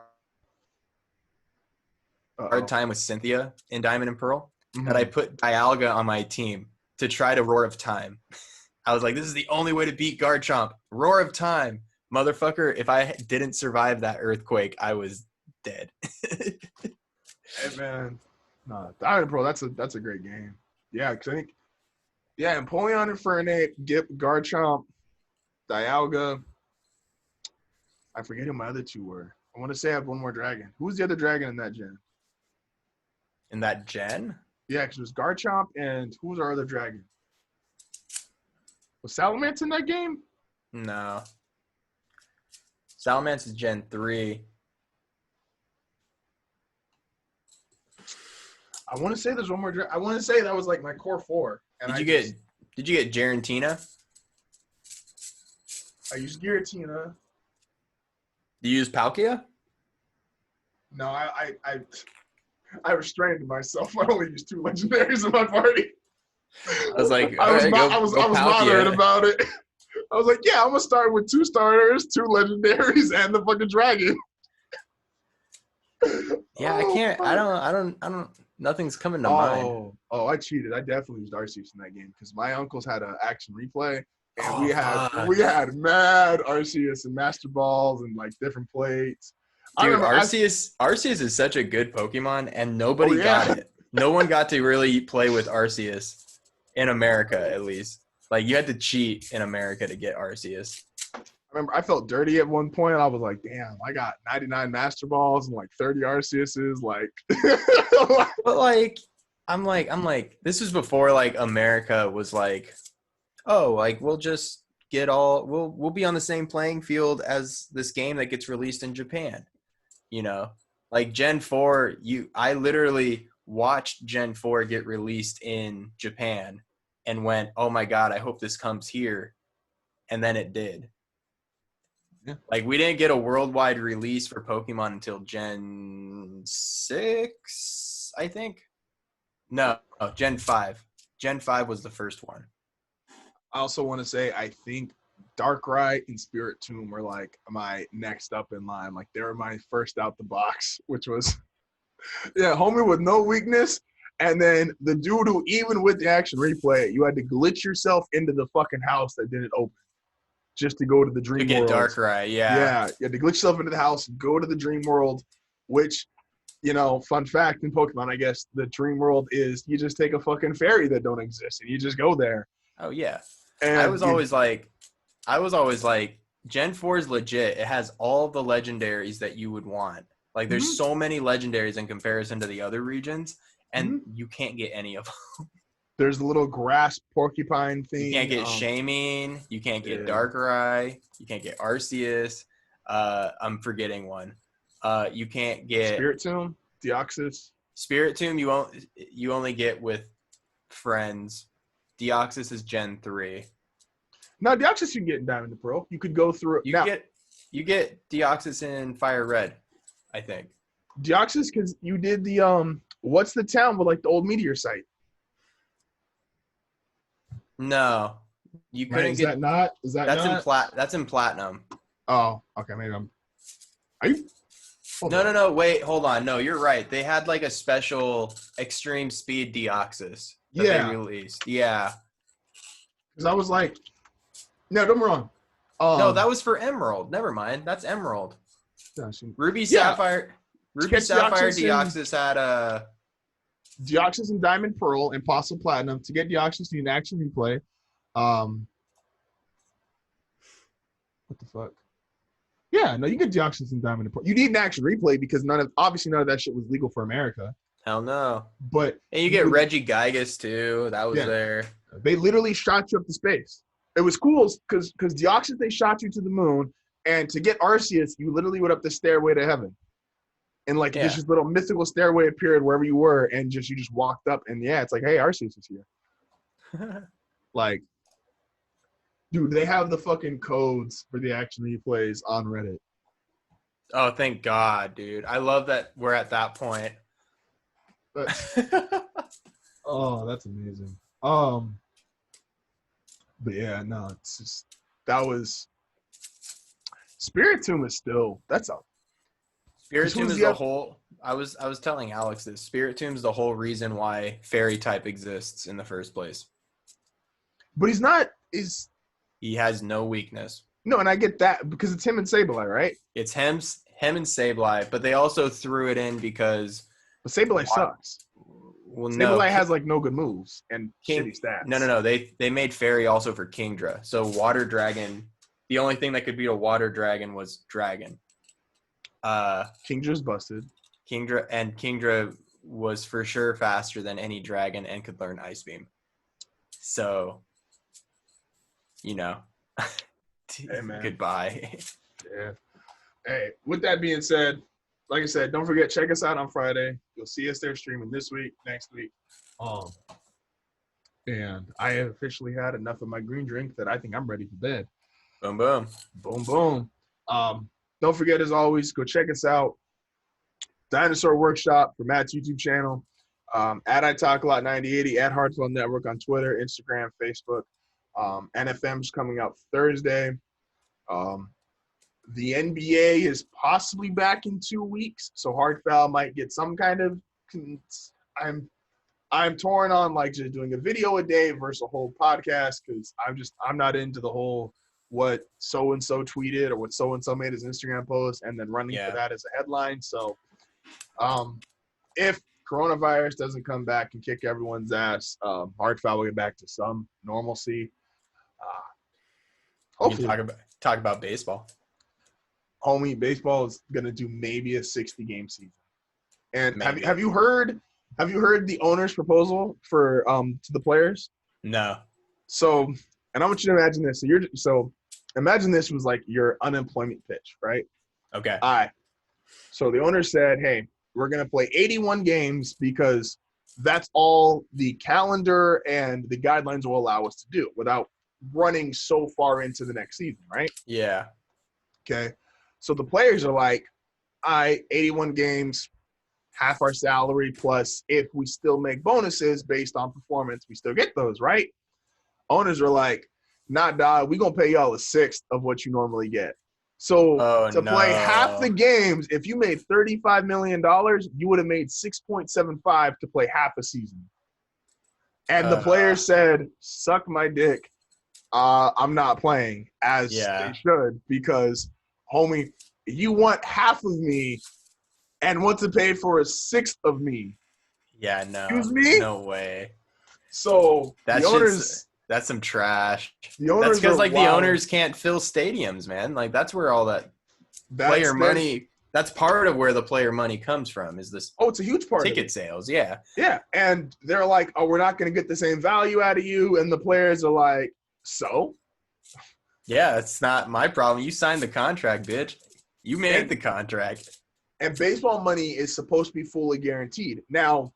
time with Cynthia in Diamond and Pearl that I put Dialga on my team to try to Roar of Time. I was like, this is the only way to beat Garchomp. Roar of Time. Motherfucker, if I didn't survive that earthquake, I was dead. Hey, man. No, Diamond and Pearl, that's a great game. Yeah, because I think, yeah, Empoleon, Infernape, Garchomp, Dialga. I forget who my other two were. I want to say I have one more dragon. Who's the other dragon in that gen? In that gen? Yeah, because it was Garchomp and who was our other dragon? Was Salamence in that game? No. Salamence is Gen 3. I want to say there's one more dragon. I want to say that was like my core 4. And Did you get Giratina? I used Giratina. Do you use Palkia? No, I restrained myself. I only used 2 legendaries in my party. I was like, I was moderate about it. I was like, yeah, I'm gonna start with 2 starters, 2 legendaries, and the fucking dragon. Yeah, I can't. I don't. Nothing's coming to mind. Oh, I cheated. I definitely used Arceus in that game because my uncles had an action replay, and we had mad Arceus and Master Balls and like different plates. Dude, Arceus is such a good Pokemon, and nobody got it. No one got to really play with Arceus in America, at least. Like, you had to cheat in America to get Arceus. I remember I felt dirty at one point. I was like, damn, I got 99 Master Balls and like 30 Arceuses. Like, but like, I'm like, this was before like America was like, oh, like we'll just we'll be on the same playing field as this game that gets released in Japan. You know, like Gen 4, I literally watched Gen 4 get released in Japan and went, oh my God, I hope this comes here. And then it did. Yeah. Like, we didn't get a worldwide release for Pokemon until Gen 6, I think. No, Gen 5. Gen 5 was the first one. I also want to say I think Darkrai and Spirit Tomb were like my next up in line. Like they were my first out the box, which was homie with no weakness. And then the dude who, even with the action replay, you had to glitch yourself into the fucking house that didn't open just to go to the To dream get world. Darkrai, yeah. Yeah, you had to glitch yourself into the house, go to the dream world, which, fun fact in Pokemon, I guess, the dream world is you just take a fucking fairy that don't exist and you just go there. Oh yeah. And I was always like, Gen 4 is legit. It has all the legendaries that you would want. Like, there's so many legendaries in comparison to the other regions, and you can't get any of them. There's the little grass porcupine thing. You can't get Shaming. You can't get Darkrai. You can't get Arceus. I'm forgetting one. You can't get Spirit Tomb, Deoxys. Spirit Tomb. You only get with friends. Deoxys is Gen 3. No, Deoxys you can get in Diamond and Pearl. You could go through it. You get Deoxys in Fire Red, I think. Deoxys, because you did the what's the town with like the old meteor site? No, you couldn't Is get. that not? Is that not? That's in Platinum. Oh, okay. Maybe I'm. Are you? No. Wait, hold on. No, you're right. They had like a special extreme speed Deoxys that they released. Yeah. Because I was like, no, don't be wrong. No, that was for Emerald. Never mind. That's Emerald. Ruby Sapphire. Ruby Sapphire Deoxys had a. Deoxys and Diamond Pearl and Possible Platinum. To get Deoxys, you need an action replay. What the fuck? Yeah, no, you get Deoxys and Diamond and Pearl. You need an action replay because none of that shit was legal for America. Hell no. But and you get Regigigas too. That was there. They literally shot you up to space. It was cool because Deoxys, they shot you to the moon, and to get Arceus, you literally went up the stairway to heaven. And like this just little mythical stairway appeared wherever you were, and you just walked up, and it's like, hey, Arceus is here. Like, dude, they have the fucking codes for the action replays on Reddit. Oh, thank God, dude! I love that we're at that point. Oh, that's amazing. But yeah, no, it's just that was Spirit Tomb is still Spirit Tomb is the whole. I was telling Alex this. Spirit Tomb is the whole reason why Fairy type exists in the first place. But he has no weakness. No, and I get that because it's him and Sableye, right? It's him and Sableye, but they also threw it in because. But Sableye sucks. Well, Sableye has like no good moves and shitty stats. No. They made Fairy also for Kingdra. So Water Dragon. The only thing that could beat a Water Dragon was Dragon. Kingdra's busted. Kingdra was for sure faster than any dragon and could learn Ice Beam. So, hey, man. Goodbye. Yeah. Hey, with that being said, like I said, don't forget, check us out on Friday. You'll see us there streaming this week, next week. And I have officially had enough of my green drink that I think I'm ready for bed. Boom, boom. Boom, boom. Don't forget, as always, go check us out. Dinosaur Workshop for Matt's YouTube channel. At I Talk A Lot 9080, at Hardfell Network on Twitter, Instagram, Facebook. NFM's coming out Thursday. The NBA is possibly back in 2 weeks, so Hardfell might get some kind of. I'm torn on like just doing a video a day versus a whole podcast because I'm not into the whole what so and so tweeted or what so and so made his Instagram post and then running for that as a headline. So, if coronavirus doesn't come back and kick everyone's ass, Hardfell will get back to some normalcy. Hopefully, talk about baseball. Homie, baseball is gonna do maybe a 60-game season. And have you heard the owner's proposal for to the players? No. So, and I want you to imagine this. So imagine this was like your unemployment pitch, right? Okay. All right. So the owner said, hey, we're going to play 81 games because that's all the calendar and the guidelines will allow us to do without running so far into the next season, right? Yeah. Okay. So the players are like, 81 games, half our salary, plus if we still make bonuses based on performance, we still get those, right? Owners are like, Nah, dog, we gonna pay y'all a sixth of what you normally get. So to play half the games, if you made $35 million, you would have made 6.75 to play half a season. And the player said, suck my dick. I'm not playing, as they should, because, homie, you want half of me and want to pay for a sixth of me. Yeah, no. Excuse me? No way. So the owners... That's some trash. The owners that's because, like, wild. the owners can't fill stadiums, man. Like, that's where all that player money... That's part of where the player money comes from, is this... Oh, it's a huge part ticket sales, yeah. Yeah, and they're like, oh, we're not going to get the same value out of you, and the players are like, so? Yeah, it's not my problem. You signed the contract, bitch. You made the contract. And baseball money is supposed to be fully guaranteed. Now,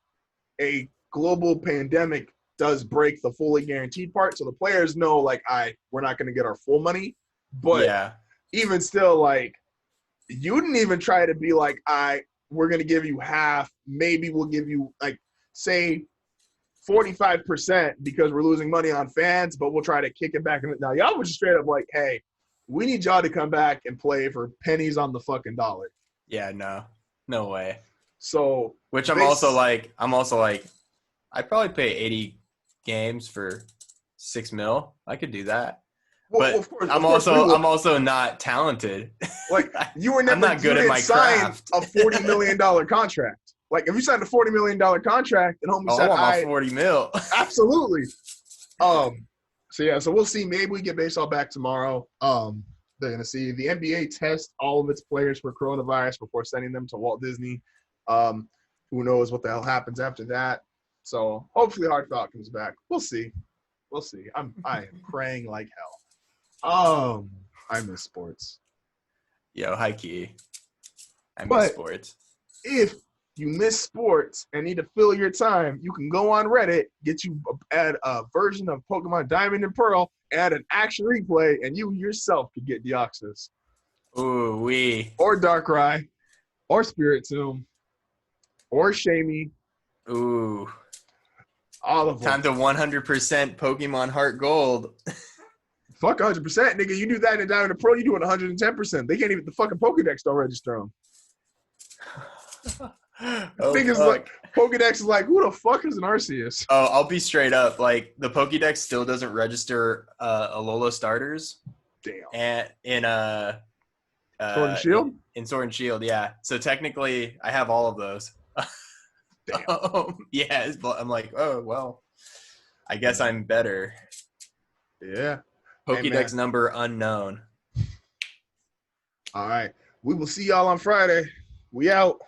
a global pandemic does break the fully guaranteed part, so the players know, like, we're not going to get our full money. But even still, like, you didn't even try to be like, we're going to give you half. Maybe we'll give you, like, say 45% because we're losing money on fans, but we'll try to kick it back. Now, y'all was just straight up like, hey, we need y'all to come back and play for pennies on the fucking dollar. Yeah, no way. So, which I'm also like, I'd probably pay 80 games for $6 million. I could do that. Well, but of course, I'm also not talented. Like, you were never I'm not good at my craft. A $40 million contract. Like, if you signed a $40 million contract and homie said, I want my 40 mil. Absolutely. So we'll see. Maybe we get baseball back tomorrow. They're going to see the NBA test all of its players for coronavirus before sending them to Walt Disney. Who knows what the hell happens after that. So hopefully Hard Falcons back. We'll see. I am praying like hell. I miss sports. Yo, high key. I miss sports. If you miss sports and need to fill your time, you can go on Reddit, add a version of Pokemon Diamond and Pearl, add an action replay, and you yourself could get Deoxys. Ooh, wee. Or Darkrai. Or Spiritomb. Or Shamey. Ooh. All of them. Time to 100% Pokemon Heart Gold. Fuck 100%, nigga. You do that in Diamond and Pearl, you doing 110%. They can't even, the fucking Pokedex don't register them. Like, Pokedex is like, who the fuck is an Arceus? Oh, I'll be straight up. Like, the Pokedex still doesn't register Alola starters. Damn. And in Sword and Shield? In Sword and Shield, yeah. So technically, I have all of those. Damn. Yeah, I'm like, oh, well, I guess I'm better. Yeah. Pokedex number unknown. All right. We will see y'all on Friday. We out.